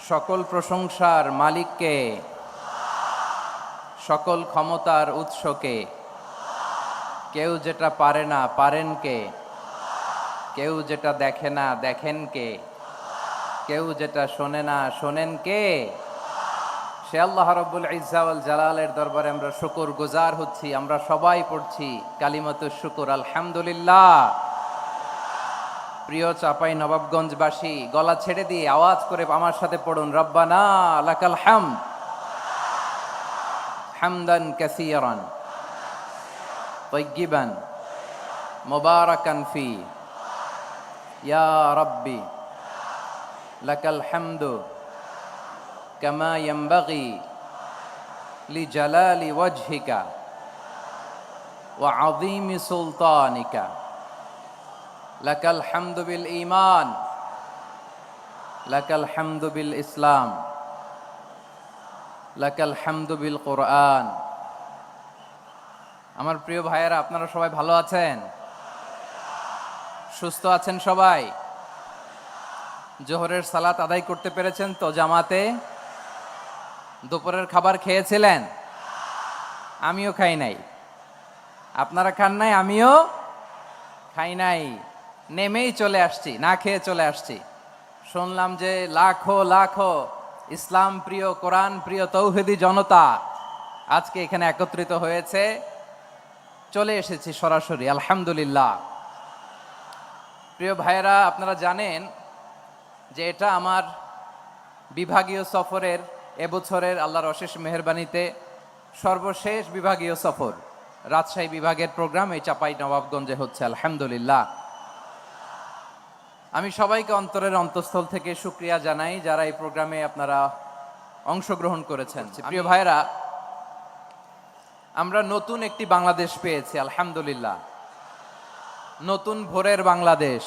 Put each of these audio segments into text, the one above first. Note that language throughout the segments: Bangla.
সকল প্রশংসার মালিককে, সকল ক্ষমতার উৎসকে। কেউ যেটা পারে না পারেন কে, কেউ যেটা দেখে না দেখেন কে, কেউ যেটা শোনে না শোনেন কে। সে আল্লাহ রাব্বুল ইজ্জা ওয়াল জালালের দরবারে আমরা শুকর গুজার হচ্ছি। আমরা সবাই পড়ছি কালিমাতুশ শুকর, আলহামদুলিল্লাহ। প্রিয় চাপাই নবাবগঞ্জবাসী, গলা ছেড়ে দিয়ে আওয়াজ করে আমার সাথে পড়ুন, রব্বানা লাকাল হামদ হামদান কাসীরান তাইয়্যিবান মুবারাকান ফি, ইয়া রাব্বি লাকাল হামদু কামা ইয়ানবাগি লিজালালি ওয়াজহিকা ওয়া আযীমি সুলতানিকা। লাকাল হামদু বিল ঈমান, লাকাল হামদু বিল ইসলাম, লাকাল হামদু বিল কোরআন। আমার প্রিয় ভাইয়েরা, আপনারা সবাই ভালো আছেন? সুস্থ আছেন সবাই? জোহরের সালাত আদায় করতে পেরেছেন তো জামাতে? দুপুরের খাবার খেয়েছিলেন? আমিও খাই নাই। আপনারা খান নাই, আমিও খাই নাই। নেমেই চলে আসছি, না খেয়ে চলে আসছি। শুনলাম যে লাখো লাখো ইসলাম প্রিয়, কোরআন প্রিয় তৌহিদি জনতা আজকে এখানে একত্রিত হয়েছে। চলে এসেছি সরাসরি, আলহামদুলিল্লাহ। প্রিয় ভাইয়েরা, আপনারা জানেন যে এটা আমার বিভাগীয় সফরের এবছরের আল্লাহর অশেষ মেহেরবানিতে সর্বশেষ বিভাগীয় সফর। রাজশাহী বিভাগের প্রোগ্রাম এই চাপাই নবাবগঞ্জে হচ্ছে, আলহামদুলিল্লাহ। আমি সবাইকে অন্তরের অন্তঃস্থল থেকে শুকরিয়া জানাই যারা এই প্রোগ্রামে আপনারা অংশগ্রহণ করেছেন। প্রিয় ভাইরা, আমরা নতুন একটি বাংলাদেশ পেয়েছি, আলহামদুলিল্লাহ। নতুন ভোরের বাংলাদেশ।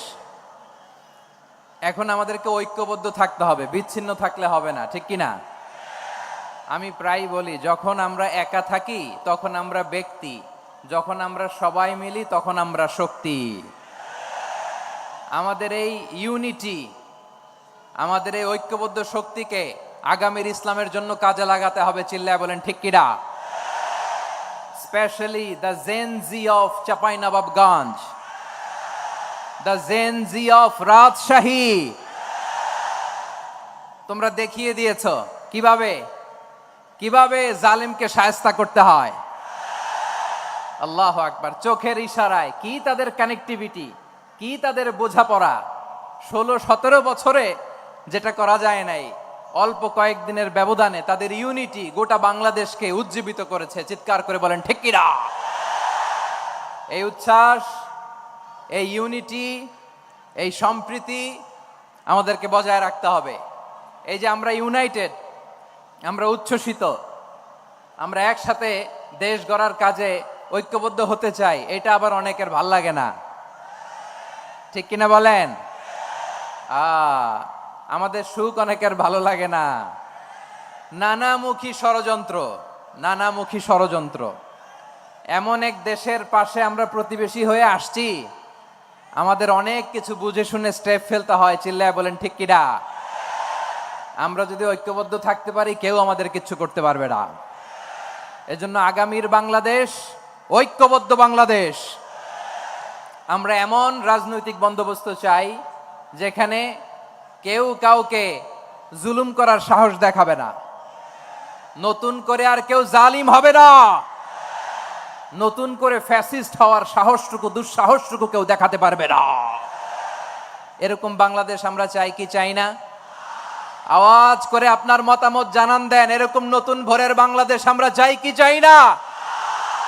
এখন আমাদেরকে ঐক্যবদ্ধ থাকতে হবে, বিচ্ছিন্ন থাকলে হবে না, ঠিক কিনা? আমি প্রায় বলি, যখন আমরা একা থাকি তখন আমরা ব্যক্তি, যখন আমরা সবাই মিলি তখন আমরা শক্তি। আমাদের এই ইউনিটি, আমাদের এই ঐক্যবদ্ধ শক্তিকে আগামীর ইসলামের জন্য কাজে লাগাতে হবে। চিল্লায় বলেন ঠিক কিনা? Specially the gen Z of Chapainawabganj, the gen Z of Rajshahi. তোমরা দেখিয়ে দিয়েছ কিভাবে কিভাবে জালিমকে শায়েস্তা করতে হয়। আল্লাহু আকবার। চোখের ইশারায় কি তাদের কানেক্টিভিটি, কি তাদের বোঝাপড়া। 16-17 বছরে যেটা করা যায় নাই, অল্প কয়েকদিনের ব্যবধানে তাদের ইউনিটি গোটা বাংলাদেশকে উজ্জীবিত করেছে। চিৎকার করে বলেন ঠিক কিনা? এই উচ্ছ্বাস, এই ইউনিটি, এই সম্প্রীতি আমাদেরকে বজায় রাখতে হবে। এই যে আমরা ইউনাইটেড, আমরা উচ্ছ্বসিত, আমরা একসাথে দেশ গড়ার কাজে ঐক্যবদ্ধ হতে চাই, এটা আবার অনেকের ভাল লাগে না, ঠিক কিনা বলেন? আমাদের সুখ অনেকের ভালো লাগে না। নানামুখী ষড়যন্ত্র, নানামুখী ষড়যন্ত্র। এমন এক দেশের পাশে আমরা প্রতিবেশী হয়ে আসছি, আমাদের অনেক কিছু বুঝে শুনে স্টেপ ফেলতে হয়। চিল্লায় বলেন ঠিক কিনা? আমরা যদি ঐক্যবদ্ধ থাকতে পারি, কেউ আমাদের কিচ্ছু করতে পারবে না। এজন্য আগামীর বাংলাদেশ ঐক্যবদ্ধ বাংলাদেশ। আমরা এমন রাজনৈতিক বন্দোবস্ত চাই যেখানে কেউ কাউকে জুলুম করার সাহস দেখাবে না। নতুন করে আর কেউ জালিম হবে না। নতুন করে ফ্যাসিস্ট হওয়ার সাহসটুকু, দুঃসাহসটুকু কেউ দেখাতে পারবে না। এরকম বাংলাদেশ আমরা চাই কি চাই না? আওয়াজ করে আপনার মতামত জানান দেন। এরকম নতুন ভোরের বাংলাদেশ আমরা চাই কি চাই না?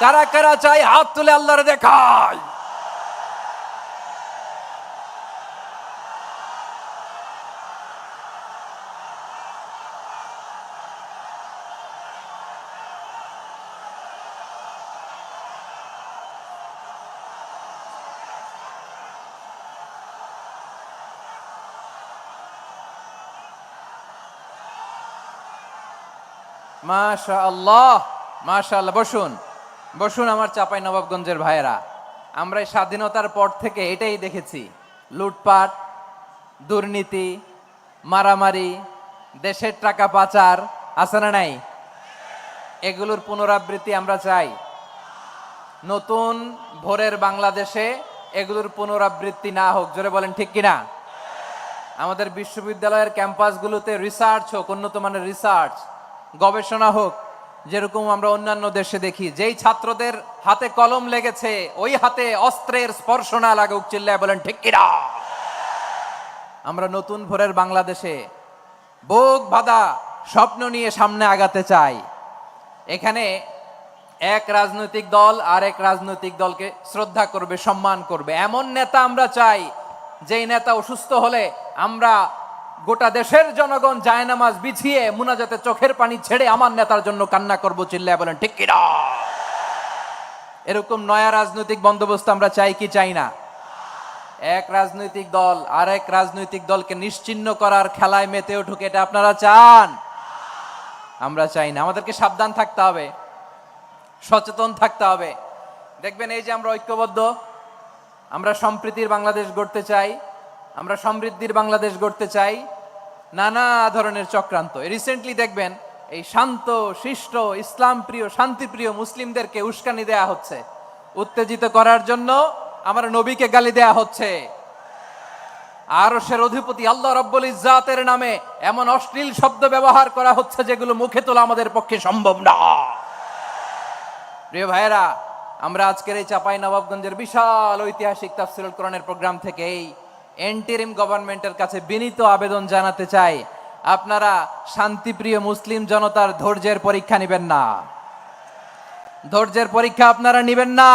কারা কারা চাই হাত তুলে আল্লাহরে দেখায়। মাশাআল্লাহ, মাশাআল্লাহ। বসুন, বসুন আমার চাপাই নবাবগঞ্জের ভাইয়েরা। আমরা এই স্বাধীনতার পর থেকে এটাই দেখেছি, লুটপাট, দুর্নীতি, মারামারি, দেশের টাকা পাচার আছে না নাই? এগুলোর পুনরাবৃত্তি আমরা চাই। নতুন ভোরের বাংলাদেশে এগুলোর পুনরাবৃত্তি না হোক। জোরে বলেন ঠিক কিনা? আমাদের বিশ্ববিদ্যালয়ের ক্যাম্পাসগুলোতে রিসার্চ হোক, উন্নত মানের রিসার্চ, গবেষণা হোক, যেরকম আমরা অন্যান্য দেশে দেখি। যেই ছাত্রদের হাতে কলম লেগেছে ওই হাতে অস্ত্রের স্পর্শ না লাগুক। চিল্লায় বলেন ঠিক কিনা? আমরা নতুন ভোরের বাংলাদেশে বুক বাঁধা স্বপ্ন নিয়ে সামনে আগাতে চাই। এখানে এক রাজনৈতিক দল আর এক রাজনৈতিক দলকে শ্রদ্ধা করবে, সম্মান করবে, এমন নেতা আমরা চাই যেই নেতা অসুস্থ হলে আমরা গোটা দেশের জনগণ জায়নামাজ বিছিয়ে মুনাজাতে চোখের পানি ছেড়ে আমার নেতার জন্য কান্না করব। চিল্লায় বলেন ঠিক কিনা? এরকম নয়া রাজনৈতিক বন্দোবস্ত আমরা চাই কি চাই না? এক রাজনৈতিক দল আর এক রাজনৈতিক দলকে নিশ্চিহ্ন করার খেলায় মেতে উঠুক, এটা আপনারা চান? আমরা চাই না। আমাদেরকে সাবধান থাকতে হবে, সচেতন থাকতে হবে। দেখবেন এই যে আমরা ঐক্যবদ্ধ, আমরা সম্প্রীতির বাংলাদেশ গড়তে চাই, আমরা সমৃদ্ধির বাংলাদেশ গড়তে চাই। নানা ধরনের চক্রান্ত, রিসেন্টলি দেখবেন এই শান্ত শিষ্ট ইসলাম প্রিয় শান্তিপ্রিয় মুসলিমদেরকে উস্কানি দেয়া হচ্ছে, উত্তেজিত করার জন্য আমার নবীকে গালি দেয়া হচ্ছে। আরশের অধিপতি আল্লাহ রাব্বুল ইজ্জাতের নামে এমন অশ্লীল শব্দ ব্যবহার করা হচ্ছে যেগুলো মুখে তোলা আমাদের পক্ষে সম্ভব না। প্রিয় ভাইয়েরা, আমরা আজকের এই চাঁপাইনবাবগঞ্জের বিশাল ঐতিহাসিক তাফসীরুল কোরআনের প্রোগ্রাম থেকে এই এন্টিরিম গভর্নমেন্টের কাছে বিনীত আবেদন জানাতে চাই, আপনারা শান্তিপ্রিয় মুসলিম জনতার ধৈর্যের পরীক্ষা নেবেন না। ধৈর্যের পরীক্ষা আপনারা নেবেন না।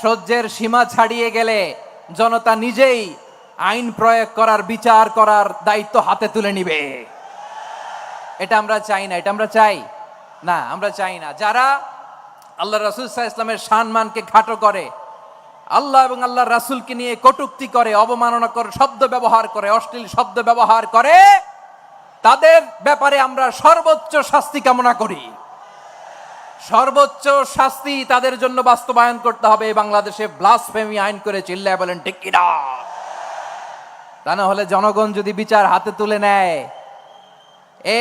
সহ্যের সীমা ছাড়িয়ে গেলে জনতা নিজেই আইন প্রয়োগ করার, বিচার করার দায়িত্ব হাতে তুলে নিবে। এটা আমরা চাই না। এটা আমরা চাই না, আমরা চাই না। যারা আল্লাহ রাসূল সাল্লাল্লাহু আলাইহি ওয়াসাল্লামের সম্মানকে খাটো করে, আল্লাহ এবং আল্লাহর রাসূলকে নিয়ে কটূক্তি করে, অবমাননাকর শব্দ ব্যবহার করে, অশ্লীল শব্দ ব্যবহার করে, তাদের ব্যাপারে আমরা সর্বোচ্চ শাস্তি কামনা করি। সর্বোচ্চ শাস্তি তাদের জন্য বাস্তবায়ন করতে হবে। বাংলাদেশে ব্লাসফেমি আইন করে। চিল্লায় বলেন ঠিক কিনা? তা না হলে জনগণ যদি বিচার হাতে তুলে নেয়,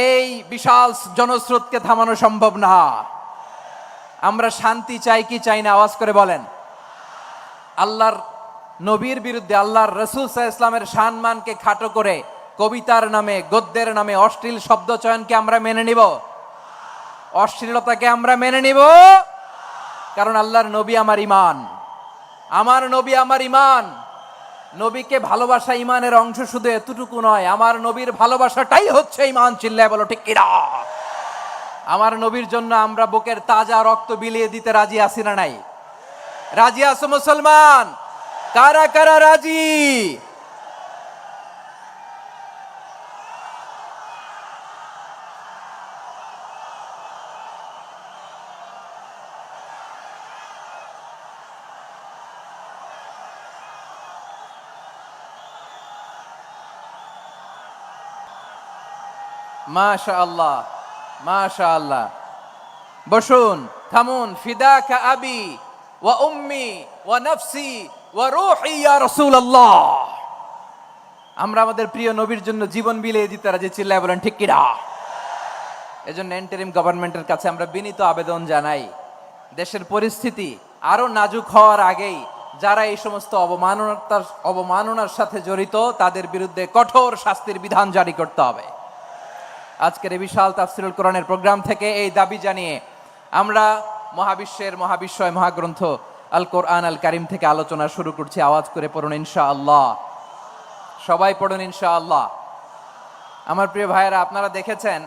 এই বিশাল জনস্রোতকে থামানো সম্ভব না। আমরা শান্তি চাই কি চাই না? আওয়াজ করে বলেন। আল্লাহর নবীর বিরুদ্ধে, আল্লাহর রাসূল সাল্লাল্লাহু আলাইহি ওয়াসাল্লামের সম্মানকে খাটো করে কবিতার নামে, গদ্যের নামে অশ্লীল শব্দ চয়নকে আমরা মেনে নিব? অশ্লীলতাকে আমরা মেনে নিব? কারণ আল্লাহর নবী আমার ইমান, আমার নবী আমার ইমান। নবীকে ভালোবাসা ইমানের অংশ শুধু এতটুকু নয়, আমার নবীর ভালোবাসাটাই হচ্ছে ইমান। চিল্লায় বলো ঠিক কিনা? আমার নবীর জন্য আমরা বুকের তাজা রক্ত বিলিয়ে দিতে রাজি আছি না নাই? রাজি আছো মুসলমান? কারা কারা রাজি? মাশাআল্লাহ, মাশাআল্লাহ। বসুন, থামুন। ফিদাকা আবি ওয়া উম্মি ওয়া নাফসি ওয়া রূহি ইয়া রাসূলুল্লাহ। আমরা আমাদের প্রিয় নবীর জন্য জীবন বিলিয়ে দিতে রাজি। চিল্লায় বলেন ঠিক কিনা? এজন্য ইন্টারিম গভর্নমেন্টের কাছে আমরা বিনীত আবেদন জানাই, দেশের পরিস্থিতি আরো নাজুক হওয়ার আগেই যারা এই সমস্ত অবমাননার সাথে জড়িত তাদের বিরুদ্ধে কঠোর শাস্তির বিধান জারি করতে হবে। আজকের এই বিশাল তাফসীরুল কোরআনের প্রোগ্রাম থেকে এই দাবি জানিয়ে আমরা মহাবিশ্বের মহাবিশ্বয় মহাগ্রন্থ আল কোরআন আল কারীম থেকে আলোচনা শুরু করছি। আওয়াজ করে পড়ুন ইনশাআল্লাহ। সবাই পড়ুন ইনশাআল্লাহ। আমার প্রিয় ভাইয়েরা, আপনারা দেখেছেন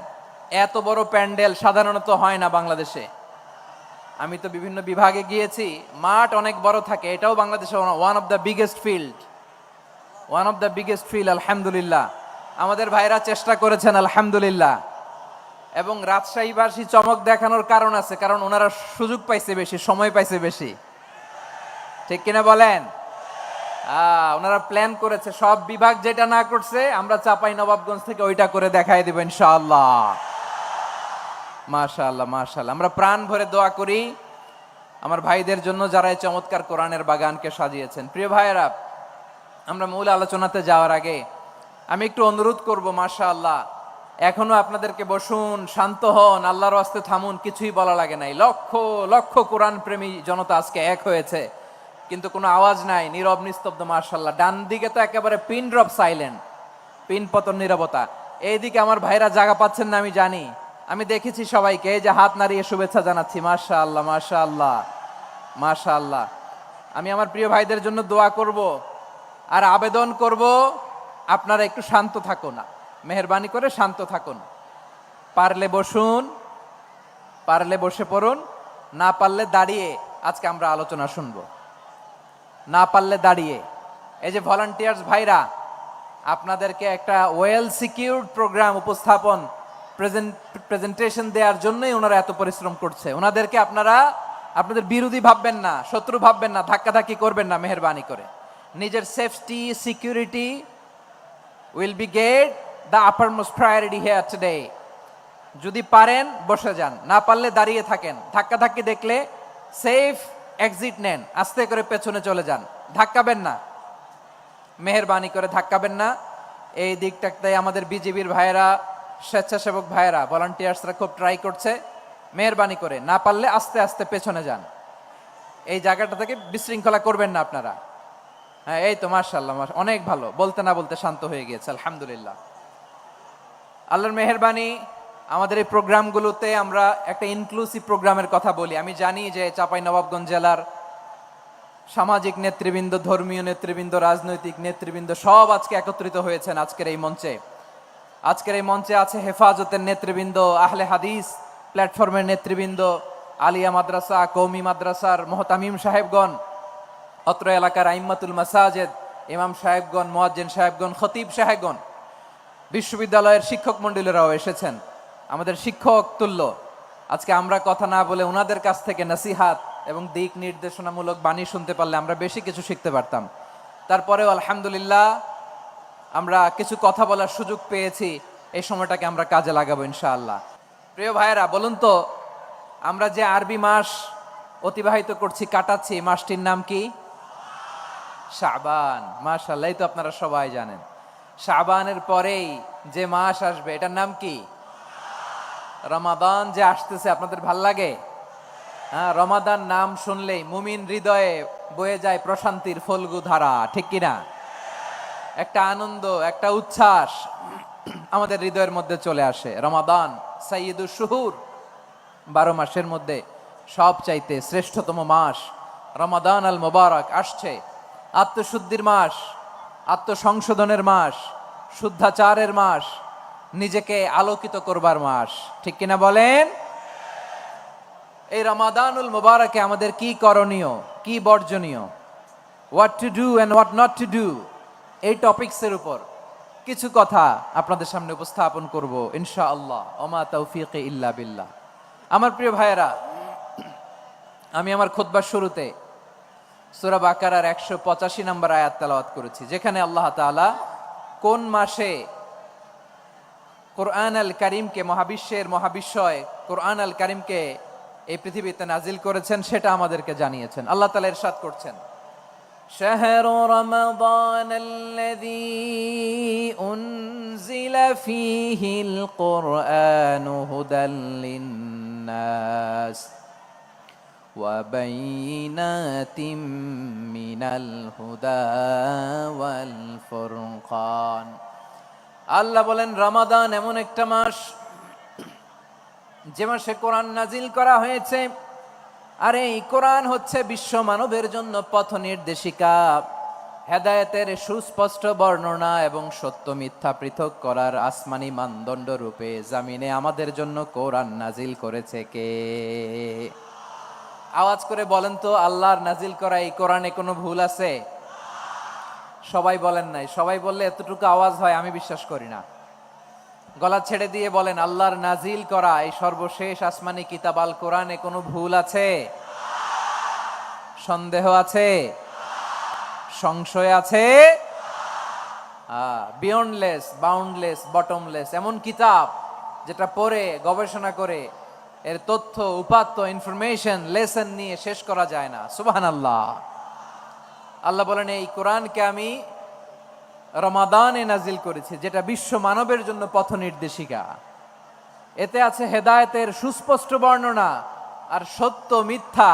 এত বড় প্যান্ডেল সাধারণত হয় না বাংলাদেশে। আমি তো বিভিন্ন বিভাগে গিয়েছি, মাঠ অনেক বড় থাকে। এটাও বাংলাদেশে one of the biggest field. আলহামদুলিল্লাহ, আমাদের ভাইরা চেষ্টা করেছেন আলহামদুলিল্লাহ। এবং রাজশাহীবাসী চমক দেখানোর কারণ আছে, কারণ ওনারা সুযোগ পাইছে বেশি, সময় পাইছে বেশি। ঠিক কিনা বলেন? ওনারা প্ল্যান করেছে। সব বিভাগ যেটা না করছে আমরা চাঁপাইনবাবগঞ্জ থেকে ওইটা করে দেখাই দেব ইনশাআল্লাহ। মাশাআল্লাহ, মাশাআল্লাহ। আমরা প্রাণ ভরে দোয়া করি আমার ভাইদের জন্য যারা এই চমৎকার কোরআনের বাগানকে সাজিয়েছেন। প্রিয় ভাইয়েরা, আমরা মূল আলোচনাতে যাওয়ার আগে আমি একটু অনুরোধ করব, মাশাআল্লাহ এখনো আপনাদেরকে বসুন, শান্ত হন, আল্লাহর ওয়াস্তে থামুন, কিছুই বলা লাগে নাই। লক্ষ লক্ষ কোরআন প্রেমী জনতা আজকে এক হয়েছে, কিন্তু কোনো আওয়াজ নাই, নীরব নিস্তব্ধ। মার্শাল্লাহ। ডান দিকে তো একেবারে পিন ড্রপ সাইলেন্ট, পিন পতন নীরবতা। এইদিকে আমার ভাইরা জায়গা পাচ্ছেন না আমি জানি, আমি দেখেছি সবাইকে, এই যে হাত নাড়িয়ে শুভেচ্ছা জানাচ্ছি। মাশাআল্লাহ, মাশাআল্লাহ, মাশাআল্লাহ। আমি আমার প্রিয় ভাইদের জন্য দোয়া করব আর আবেদন করব, আপনারা একটু শান্ত থাকুন, মেহেরবানি করে শান্ত থাকুন। পারলে বসুন, পারলে বসে পড়ুন, না পারলে দাঁড়িয়ে আজকে আমরা আলোচনা শুনবো। না পারলে দাঁড়িয়ে। এই যে ভলান্টিয়ার্স ভাইরা, আপনাদেরকে একটা ওয়েল সিকিউরড প্রোগ্রাম উপস্থাপন প্রেজেন্টেশন দেওয়ার জন্যই ওনারা এত পরিশ্রম করছে। ওনাদেরকে আপনারা আপনাদের বিরোধী ভাববেন না, শত্রু ভাববেন না, ধাক্কাধাক্কি করবেন না, মেহেরবানি করে। নিজের safety security will be get the uppermost priority here today. যদি পারেন বসে যান, না পারলে দাঁড়িয়ে থাকেন। ধাক্কাধাক্কি দেখলে সেফ এক্সিট নেন, আস্তে করে পেছনে চলে যান, ধাক্কাবেন না, মেহেরবানি করে ধাক্কাবেন না। এই দিকটাতে আমাদের বিজিবির ভাইয়েরা, স্বেচ্ছাসেবক ভাইয়েরা, ভলান্টিয়ার্সরা খুব ট্রাই করছে। মেহেরবানি করে না পারলে আস্তে আস্তে পেছনে যান, এই জায়গাটা থেকে বিশৃঙ্খলা করবেন না আপনারা। হ্যাঁ, এই তো মাশাআল্লাহ, অনেক ভালো। বলতে না বলতে শান্ত হয়ে গিয়েছে, আলহামদুলিল্লাহ। আল্লাহর মেহেরবানি। আমাদের এই প্রোগ্রামগুলোতে আমরা একটা ইনক্লুসিভ প্রোগ্রামের কথা বলি। আমি জানি যে চাঁপাইনবাবগঞ্জ জেলার সামাজিক নেতৃবৃন্দ, ধর্মীয় নেতৃবৃন্দ, রাজনৈতিক নেতৃবৃন্দ সব আজকে একত্রিত হয়েছেন আজকের এই মঞ্চে। আজকের এই মঞ্চে আছে হেফাজতের নেতৃবৃন্দ, আহলে হাদিস প্ল্যাটফর্মের নেতৃবৃন্দ, আলিয়া মাদ্রাসা, কওমি মাদ্রাসার মুহতামিম সাহেবগণ, অত্র এলাকার আইম্মাতুল মাসাজিদ, ইমাম সাহেবগণ, মুয়াজ্জিন সাহেবগণ, খতিব সাহেবগণ, বিশ্ববিদ্যালয়ের শিক্ষক মণ্ডলীরাও এসেছেন, আমাদের শিক্ষক তুল্য। আজকে আমরা কথা না বলে ওনাদের কাছ থেকে নসিহাত এবং দিক নির্দেশনামূলক বাণী শুনতে পারলে আমরা বেশি কিছু শিখতে পারতাম। তারপরেও আলহামদুলিল্লাহ আমরা কিছু কথা বলার সুযোগ পেয়েছি, এই সময়টাকে আমরা কাজে লাগাবো ইনশাআল্লাহ। প্রিয় ভাইয়েরা, বলুন তো, আমরা যে আরবি মাস অতিবাহিত করছি, কাটাচ্ছি, মাসটির নাম কি? শাবান। মাশাআল্লাহ, এই তো আপনারা সবাই জানেন। শাবানের পরেই যে মাস আসবে এটার নাম কি? রমাদান। যে আসতেছে, আপনাদের ভাল লাগে? হ্যাঁ, রমাদান নাম শুনলেই মুমিন হৃদয়ে বয়ে যায় প্রশান্তির ফল্গু ধারা, ঠিক কিনা? একটা আনন্দ, একটা উচ্ছ্বাস আমাদের হৃদয়ের মধ্যে চলে আসে। রমাদান সাইয়্যিদুশ শুহুর, 12 মাসের মধ্যে সবচাইতে শ্রেষ্ঠতম মাস রমাদান আল মুবারক আসছে। আত্মশুদ্ধির মাস, আত্মসংশোধনের মাস, শুদ্ধাচারের মাস, নিজেকে আলোকিত করবার মাস, ঠিক কিনা বলেন? এই রমাদানুল মুবারকে আমাদের কি করণীয়, কি বর্জনীয়, what to do and what not to do, এই টপিকসের উপর কিছু কথা আপনাদের সামনে উপস্থাপন করব ইনশাআল্লাহ। ওমা তাওফীকি ইল্লা বিল্লাহ। আমার প্রিয় ভাইয়েরা, আমি আমার খুতবার শুরুতে সূরা বাকারার 185 নম্বর আয়াত তেলাওয়াত করেছি, যেখানে আল্লাহ তাআলা কোন মাসে কোরআন আল কারীমকে, মহাবিশ্বের মহাবিশ্বয় কোরআন আল কারীমকে এই পৃথিবীতে নাজিল করেছেন সেটা আমাদেরকে জানিয়েছেন। আল্লাহ তাআলা ইরশাদ করছেন, শাহরু রমাদান আল্লাযী উনজিলা ফীহিল কুরআনু হুদাল লিন্নাস ওয়া বাইয়িনাতিম মিনাল হুদা ওয়াল ফুরকান। আল্লাহ বলেন, রমাদান এমন একটা মাস যে মাসে কোরআন নাজিল করা হয়েছে। আর এই কোরআন হচ্ছে বিশ্ব মানবের জন্য পথ নির্দেশিকা, হেদায়েতের সুস্পষ্ট বর্ণনা এবং সত্য মিথ্যা পৃথক করার আসমানি মানদণ্ড রূপে জামিনে আমাদের জন্য কোরআন নাজিল করেছে কে? আওয়াজ করে বলেন তো, আল্লাহর নাজিল করা এই কোরআনে কোনো ভুল আছে? সবাই বলেন নাই। সবাই বললে এতটুকু আওয়াজ হয় আমি বিশ্বাস করি না। গলা ছেড়ে দিয়ে বলেন, আল্লাহর নাজিল করা এই সর্বশেষ আসমানি কিতাব আল কোরআনে কোনো ভুল আছে? সন্দেহ আছে? সংশয় আছে? বিয়ন্ডলেস, বাউন্ডলেস, বটমলেস, এমন কিতাব যেটা পড়ে গবেষণা করে এর তথ্য, উপাত্ত, ইনফরমেশন, লেসন নিয়ে শেষ করা যায় না। সুবহানাল্লাহ। আল্লাহ বলেন, এই কোরআনকে আমি রমাদানে নাজিল করেছি, যেটা বিশ্ব মানবের জন্য পথ নির্দেশিকা। এতে আছে হেদায়েতের সুস্পষ্ট বর্ণনা, আর সত্য মিথ্যা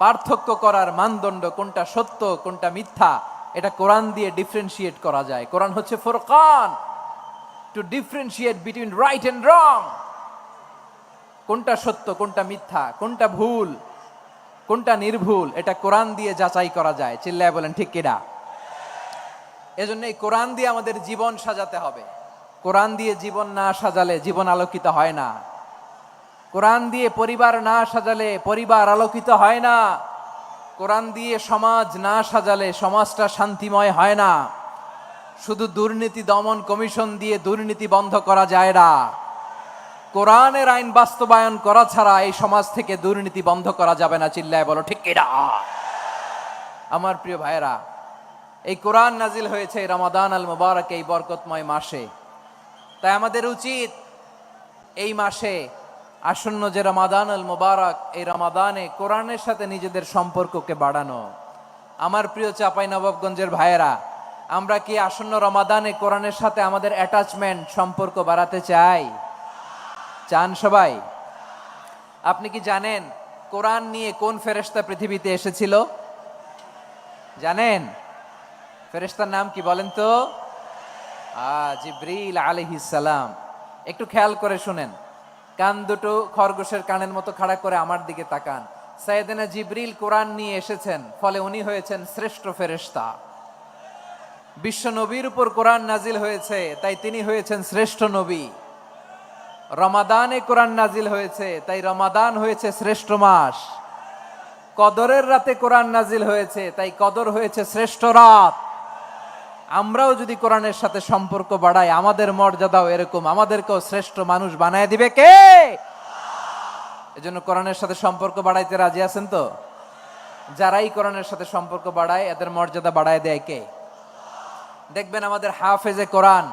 পার্থক্য করার মানদণ্ড, কোনটা সত্য কোনটা মিথ্যা, এটা কোরআন দিয়ে ডিফারেন্সিয়েট করা যায়। কোরআন হচ্ছে Furqan, to differentiate between right and wrong. কোনটা সত্য কোনটা মিথ্যা, কোনটা ভুল কোনটা নির্ভুল, এটা কোরআন দিয়ে যাচাই করা যায়। চিল্লায় বলেন ঠিক কিনা? এজন্য এই কোরআন দিয়ে আমাদের জীবন সাজাতে হবে। কোরআন দিয়ে জীবন না সাজালে জীবন আলোকিত হয় না। কোরআন দিয়ে পরিবার না সাজালে পরিবার আলোকিত হয় না। কোরআন দিয়ে সমাজ না সাজালে সমাজটা শান্তিময় হয় না। শুধু দুর্নীতি দমন কমিশন দিয়ে দুর্নীতি বন্ধ করা যায় না। কোরআনের আইন বাস্তবায়ন করা ছাড়া এই সমাজ থেকে দুর্নীতি বন্ধ করা যাবে না। চিল্লায় বলো ঠিক কিনা? আমার প্রিয় ভাইরা, এই কোরআন নাজিল হয়েছে রমাদান আল মুবারক, এই বরকতময় মাসে। তাই আমাদের উচিত এই মাসে আসন্ন যে রমাদান আল মুবারক, এই রমাদানে কোরআনের সাথে নিজেদের সম্পর্ককে বাড়ানো। আমার প্রিয় চাঁপাইনবাবগঞ্জের ভাইয়েরা, আমরা কি আসন্ন রমাদানে কোরআনের সাথে আমাদের অ্যাটাচমেন্ট সম্পর্ক বাড়াতে চাই? চান সবাই? আপনি কি জানেন কোরআন নিয়ে কোন ফেরেশতা পৃথিবীতে এসেছিল? জানেন? ফেরেশতার নাম কি বলেন তো? জিবরিল আলাইহিস সালাম। একটু খেয়াল করে শুনেন, কান দুটো খরগোশের কানের মতো খাড়া করে আমার দিকে তাকান। সাইয়েদনা জিবরিল কোরআন নিয়ে এসেছেন, ফলে উনি হয়েছেন শ্রেষ্ঠ ফেরেশতা। বিশ্ব নবীর উপর কোরআন নাজিল হয়েছে, তাই তিনি হয়েছেন শ্রেষ্ঠ নবী। রমাদানে কোরআন নাজিল হয়েছে, তাই রমাদান হয়েছে শ্রেষ্ঠ মাস। কদরের রাতে কোরআন নাজিল হয়েছে, তাই কদর হয়েছে শ্রেষ্ঠ রাত। আমরাও যদি কোরআনের সাথে সম্পর্ক বাড়াই, আমাদের মর্যাদাও এরকম, আমাদেরকেও শ্রেষ্ঠ মানুষ বানায় দিবে কে? এজন্য কোরআনের সাথে সম্পর্ক বাড়াইতে রাজি আছেন তো? যারাই কোরআনের সাথে সম্পর্ক বাড়ায়, এদের মর্যাদা বাড়ায় দেয় কে? দেখবেন আমাদের হাফেজে কোরআন,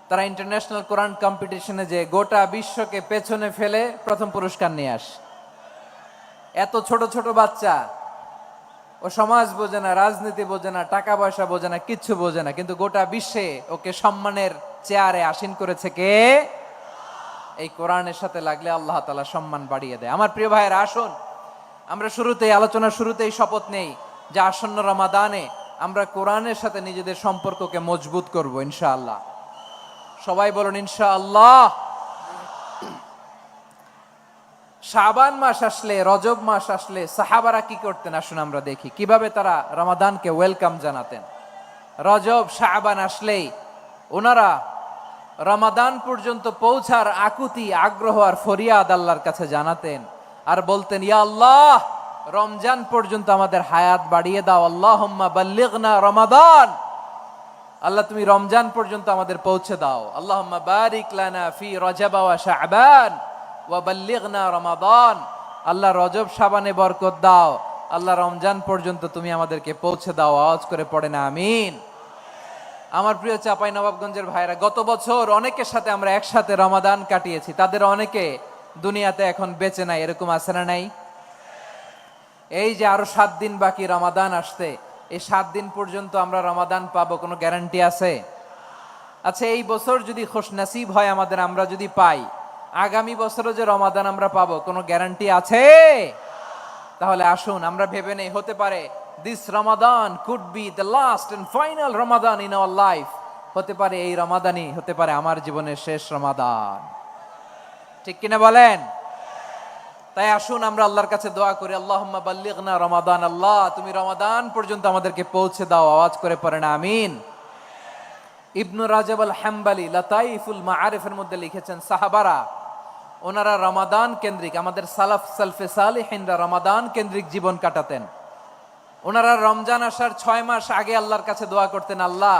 তারা ইন্টারন্যাশনাল কোরআন কম্পিটিশনে যে গোটা বিশ্বকে পেছনে ফেলে প্রথম পুরস্কার নিয়ে আসে। এত ছোট ছোট বাচ্চা, ও সমাজ বোঝে না, রাজনীতি বোঝে না, টাকা পয়সা বোঝে না, কিচ্ছু বোঝে না, কিন্তু গোটা বিশ্বে ওকে সম্মানের চেয়ারে আসীন করেছে কে? এই কোরআনের সাথে লাগলে আল্লাহ তাআলা সম্মান বাড়িয়ে দেয়। আমার প্রিয় ভাইয়েরা, আসুন আমরা শুরুতেই, আলোচনার শুরুতেই শপথ নেই যে আসন্ন রমাদানে আমরা কোরআনের সাথে নিজেদের সম্পর্ককে মজবুত করব ইনশাআল্লাহ। সবাই বলুন ইনশাআল্লাহ। শাবান মাস আসলে, রজব মাস আসলে সাহাবারা কি করতেন? আসুন আমরা দেখি কিভাবে তারা রমাদানকে ওয়েলকাম জানাতেন। রজব শাবান আসলেই ওনারা রমাদান পর্যন্ত পৌঁছার আকুতি, আগ্রহ আর ফরিয়াদ আল্লাহর কাছে জানাতেন, আর বলতেন, ইয়া আল্লাহ, রমজান পর্যন্ত আমাদের হায়াত বাড়িয়ে দাও। আল্লাহুম্মা বাল্লিগনা রমাদান, আল্লাহ তুমি রমজান পর্যন্ত আমাদের পৌঁছে দাও। আল্লাহুম্মা বারিক লানা ফি রজব ওয়া শাবান ওয়া বাল্লিগনা রমাদান, আল্লাহ রজব শাবানে বরকত দাও, আল্লাহ রমজান পর্যন্ত তুমি আমাদেরকে পৌঁছে দাও। আওয়াজ করে পড়েন আমিন। আমার প্রিয় চাঁপাইনবাবগঞ্জের ভাইরা, গত বছর অনেকের সাথে আমরা একসাথে রমাদান কাটিয়েছি, তাদের অনেকে দুনিয়াতে এখন বেঁচে নাই, এরকম আছে না নাই? এই যে আরো 7 দিন বাকি রমাদান আসতে, এই 7 দিন পর্যন্ত আমরা রমাদান পাবো, কোনো গ্যারান্টি আছে? আচ্ছা, এই বছর যদি খুশনসিব হয় আমাদের, আমরা যদি পাই, আগামী বছরও যে রমাদান আমরা পাবো, কোনো গ্যারান্টি আছে? তাহলে আসুন আমরা ভেবে নেই, হতে পারে this Ramadan could be the last and final Ramadan in our life. হতে পারে এই রমাদানই হতে পারে আমার জীবনের শেষ রমাদান। ঠিক কিনা বলেন? তাই আসুন আমরা আল্লাহর কাছে দোয়া করি, আল্লাহুম্মা বাল্লিগনা রমাদান, আল্লাহ তুমি রমাদান পর্যন্ত আমাদেরকে পৌঁছে দাও। আওয়াজ করে পড়েন আমিন। ইবনু রাজব আল হাম্বলি লাতাইফুল মাআরিফের মধ্যে লিখেছেন, সাহাবারা ওনারা রমাদান কেন্দ্রিক, আমাদের সালাফ সালফে সালিহিনরা রমাদান কেন্দ্রিক জীবন কাটাতেন। ওনারা রমজান আসার 6 মাস আগে আল্লাহর কাছে দোয়া করতেন, আল্লাহ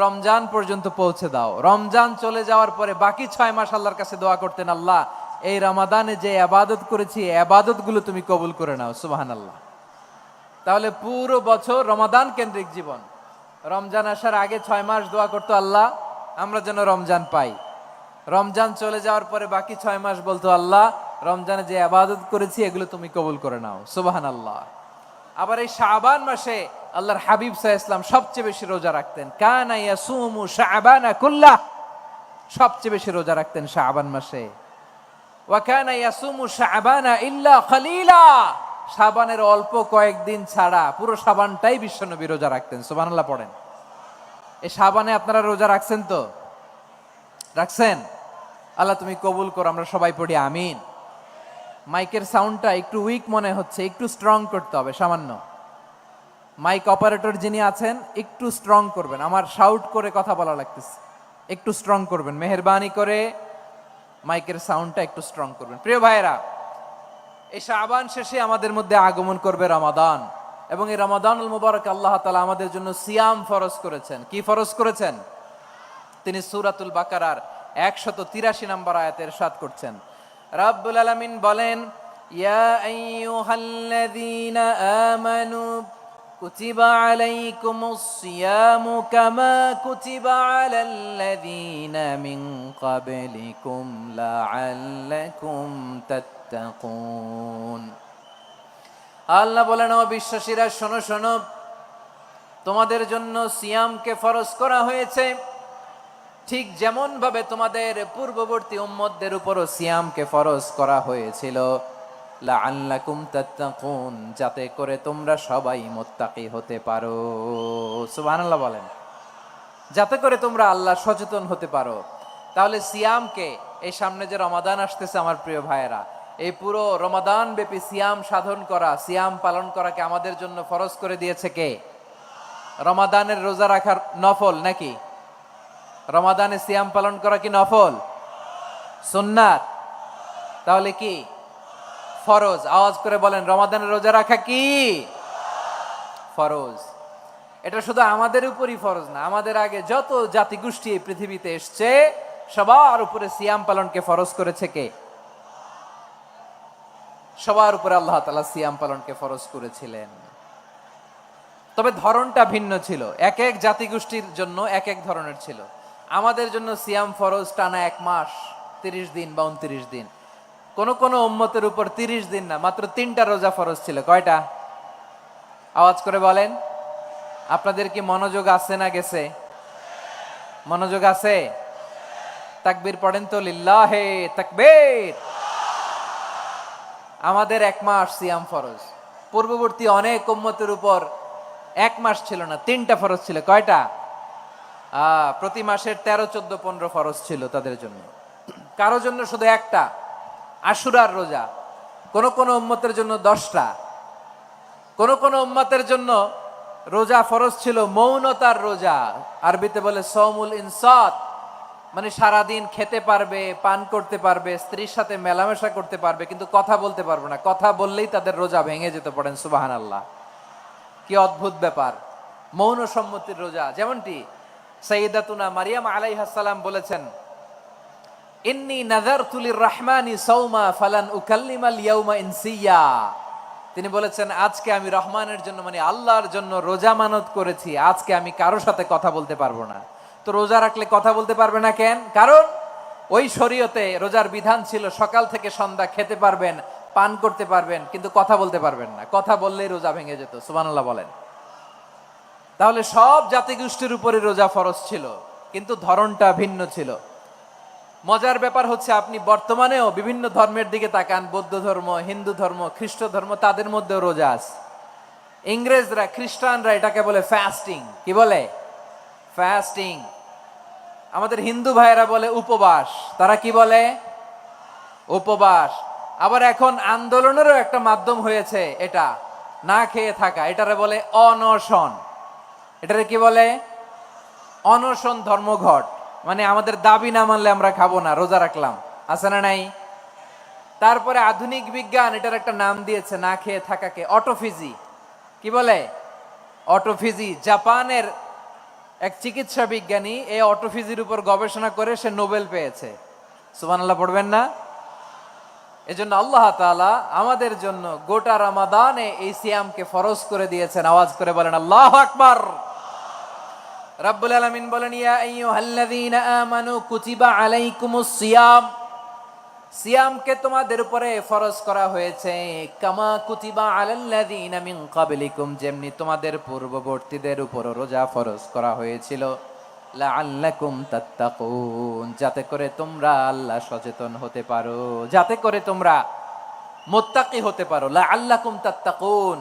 রমজান পর্যন্ত পৌঁছে দাও। রমজান চলে যাওয়ার পরে বাকি 6 মাস আল্লাহর কাছে দোয়া করতেন, আল্লাহ এই রমাদানে যে ইবাদত করেছি, ইবাদত গুলো তুমি কবুল করে নাও। সুবহানাল্লাহ। তাহলে পুরো বছর রমাদান কেন্দ্রিক জীবন। রমজান আসার আগে 6 মাস দোয়া করতো, আল্লাহ আমরা যেন রমজান পাই। রমজান চলে যাওয়ার পরে বাকি 6 মাস বলতো, আল্লাহ রমজানে যে ইবাদত করেছি এগুলো তুমি কবুল করে নাও। সুবহানাল্লাহ। আবার এই শাবান মাসে আল্লাহর হাবিব সাল্লাল্লাহু আলাইহি ওয়াসাল্লাম সবচেয়ে বেশি রোজা রাখতেন। কানা ইয়াসুমু শাবানা কুল্লাহ, সবচেয়ে বেশি রোজা রাখতেন শাবান মাসে। ওয়া কানা ইয়াসুমু শাবানা ইল্লা কলিলা, শাবানের অল্প কয়েকদিন ছাড়া পুরো শাবানটাই বিশ্বনবী রোজা রাখতেন। সুবহানাল্লাহ পড়েন। এই শাবানে আপনারা রোজা রাখছেন তো? রাখছেন? আল্লাহ তুমি কবুল করো, আমরা সবাই পড়ি আমিন। মাইকের সাউন্ডটা একটু উইক মনে হচ্ছে, একটু স্ট্রং করতে হবে সামান্য। মাইক অপারেটর যিনি আছেন একটু স্ট্রং করবেন, আমার শাউট করে কথা বলা লাগতেছে, একটু স্ট্রং করবেন মেহেরবানি করে, মাইকের সাউন্ডটা একটু স্ট্রং করবেন। প্রিয় ভাইয়েরা, এই শাবান শেষে আমাদের মধ্যে আগমন করবে রমাদান, এবং এই রমাদানুল মুবারক আল্লাহ তাআলা আমাদের জন্য সিয়াম ফরজ করেছেন। কি ফরজ করেছেন? তিনি সূরাতুল বাকারার 183 নম্বর আয়াতে ইরশাদ করছেন, রাব্বুল আলামিন বলেন, ইয়া আইয়ুহাল্লাযীনা আমানু কুতিবা আলাইকুমুস সিয়ামু কামা কুতিবা আলাল্লাযীনা মিন ক্বাবলিকুম লাআল্লাকুম তাত্তাকুন। আল্লাহ বলেন, ও বিশ্বাসীরা শোনো শোনো, তোমাদের জন্য সিয়ামকে ফরজ করা হয়েছে, ঠিক যেমন ভাবে তোমাদের পূর্ববর্তী উম্মতদের উপরও সিয়ামকে ফরজ করা হয়েছিল, লাআল্লাকুম তাত্তাকুন, যাতে করে তোমরা সবাই মুত্তাকি হতে পারো। সুবহানাল্লাহ বলেন, যাতে করে তোমরা আল্লাহ সচেতন হতে পারো। তাহলে সিয়ামকে, এই সামনে যে রমাদান আসতেছে আমার প্রিয় ভাইয়েরা, এই পুরো রমাদান ব্যাপী সিয়াম সাধন করা, সিয়াম পালন করাকে আমাদের জন্য ফরজ করে দিয়েছে কে? রমাদানের রোজা রাখার নফল নাকি? রমাদানে সিয়াম পালন করা কি নফল? সুন্নাত? তাহলে কি ফরজ? আওয়াজ করে বলেন, রমাদানের রোজা রাখা কি ফরজ? এটা শুধু আমাদের উপরই ফরজ না, আমাদের আগে যত জাতিগোষ্ঠী এই পৃথিবীতে এসছে সবার উপরে সিয়াম পালনকে ফরজ করেছে কে? সবার উপরে আল্লাহ তাআলা সিয়াম পালনকে ফরজ করেছিলেন। তবে ধরনটা ভিন্ন ছিল, এক এক জাতিগোষ্ঠীর জন্য এক এক ধরনের ছিল। আমাদের জন্য সিয়াম ফরজ টানা 1 মাস 30 দিন বা 29 দিন। কোন কোন উম্মতের উপর 30 দিন না, মাত্র 3টা রোজা ফরজ ছিল। কয়টা? আওয়াজ করে বলেন। আপনাদের কি মনোযোগ আছে না গেছে? মনোযোগ আছে? তাকবীর পড়েন তো, লিল্লাহে তাকবীর। আমাদের 1 মাস সিয়াম ফরজ। পূর্ববর্তী অনেক উম্মতের উপর 1 মাস ছিল না, 3টা ফরজ ছিল। কয়টা? প্রতি মাসের 13, 14, 15 ফরজ ছিল তাদের জন্য। কারো জন্য শুধু একটা, আশুরার রোজা। কোন কোন উম্মতের জন্য 10টা। কোন কোন উম্মতের জন্য রোজা ফরজ ছিল মৌনতার রোজা, আরবিতে বলে সওমুল ইনসাত, মানে সারাদিন খেতে পারবে, পান করতে পারবে, স্ত্রীর সাথে মেলামেশা করতে পারবে, কিন্তু কথা বলতে পারবে না। কথা বললেই তাদের রোজা ভেঙে যেতে। পড়েন সুবহানাল্লাহ। কি অদ্ভুত ব্যাপার! মৌন সম্মতির রোজা। যেমনটি সাইয়্যিদাতুনা মারিয়াম আলাইহাস সালাম বলেছেন, ইন্নী নাযারতু লির-রাহমানি সাওমা ফালান উকাল্লিমাল ইয়াওমা ইনসিয়া। তিনি বলেছেন, আজকে আমি রহমানের জন্য, মানে আল্লাহর জন্য রোজা মানত করেছি, আজকে আমি কারো সাথে কথা বলতে পারবো না। তো রোজা রাখলে কথা বলতে পারবে না কেন? কারণ ওই শরীয়তে রোজার বিধান ছিল সকাল থেকে সন্ধ্যা খেতে পারবেন, পান করতে পারবেন, কিন্তু কথা বলতে পারবেন না। কথা বললেই রোজা ভেঙে যেত। সুবহানাল্লাহ বলেন। তাহলে সব জাতিগোষ্ঠীর উপরে রোজা ফরজ ছিল, কিন্তু ধরনটা ভিন্ন ছিল। মজার ব্যাপার হচ্ছে, আপনি বর্তমানেও বিভিন্ন ধর্মের দিকে তাকান, বৌদ্ধ ধর্ম, হিন্দু ধর্ম, খ্রিস্ট ধর্ম, তাদের মধ্যেও রোজা আছে। ইংরেজরা, খ্রিস্টানরা এটাকে বলে ফাস্টিং। কি বলে? ফাস্টিং। আমাদের হিন্দু ভাইয়েরা বলে উপবাস। তারা কি বলে? উপবাস। আবার এখন আন্দোলনেরও একটা মাধ্যম হয়েছে এটা, না খেয়ে থাকা। এটারে বলে অনশন। এটারে কি বলে? অনশন ধর্মঘট। মানে আমাদের দাবি না মানলে আমরা খাবো না, রোজা রাখলাম। আছে না নাই? তারপরে আধুনিক বিজ্ঞান এটার একটা নাম দিয়েছে না খেয়ে থাকাকে, অটোফিজি। কি বলে? অটোফিজি। জাপানের এক চিকিৎসা বিজ্ঞানী এই অটোফিজির উপর গবেষণা করে সে নোবেল পেয়েছে। সুবহানাল্লাহ পড়বেন না? এজন্য আল্লাহ তাআলা আমাদের জন্য গোটা রমাদানে এই সিয়ামকে ফরজ করে দিয়েছেন। আওয়াজ করে বলেন আল্লাহু আকবার। রাব্বুল আলামিন বলেন, ইয়া আইয়ুহাল্লাযীনা আমানু কুতিবা আলাইকুমুস সিয়াম সিয়ামকে তোমাদের উপরে ফরজ করা হয়েছে কামা কুতিবা আলাল্লাযীনা মিন ক্বাবলিকুম, যেমনি তোমাদের পূর্ববর্তীদের উপর রোজা ফরজ করা হয়েছিল, লাআল্লাকুম তাত্তাকুন, যাতে করে তোমরা আল্লাহ সচেতন হতে পারো, যাতে করে তোমরা মুত্তাকি হতে পারো। লাআল্লাকুম তাত্তাকুন,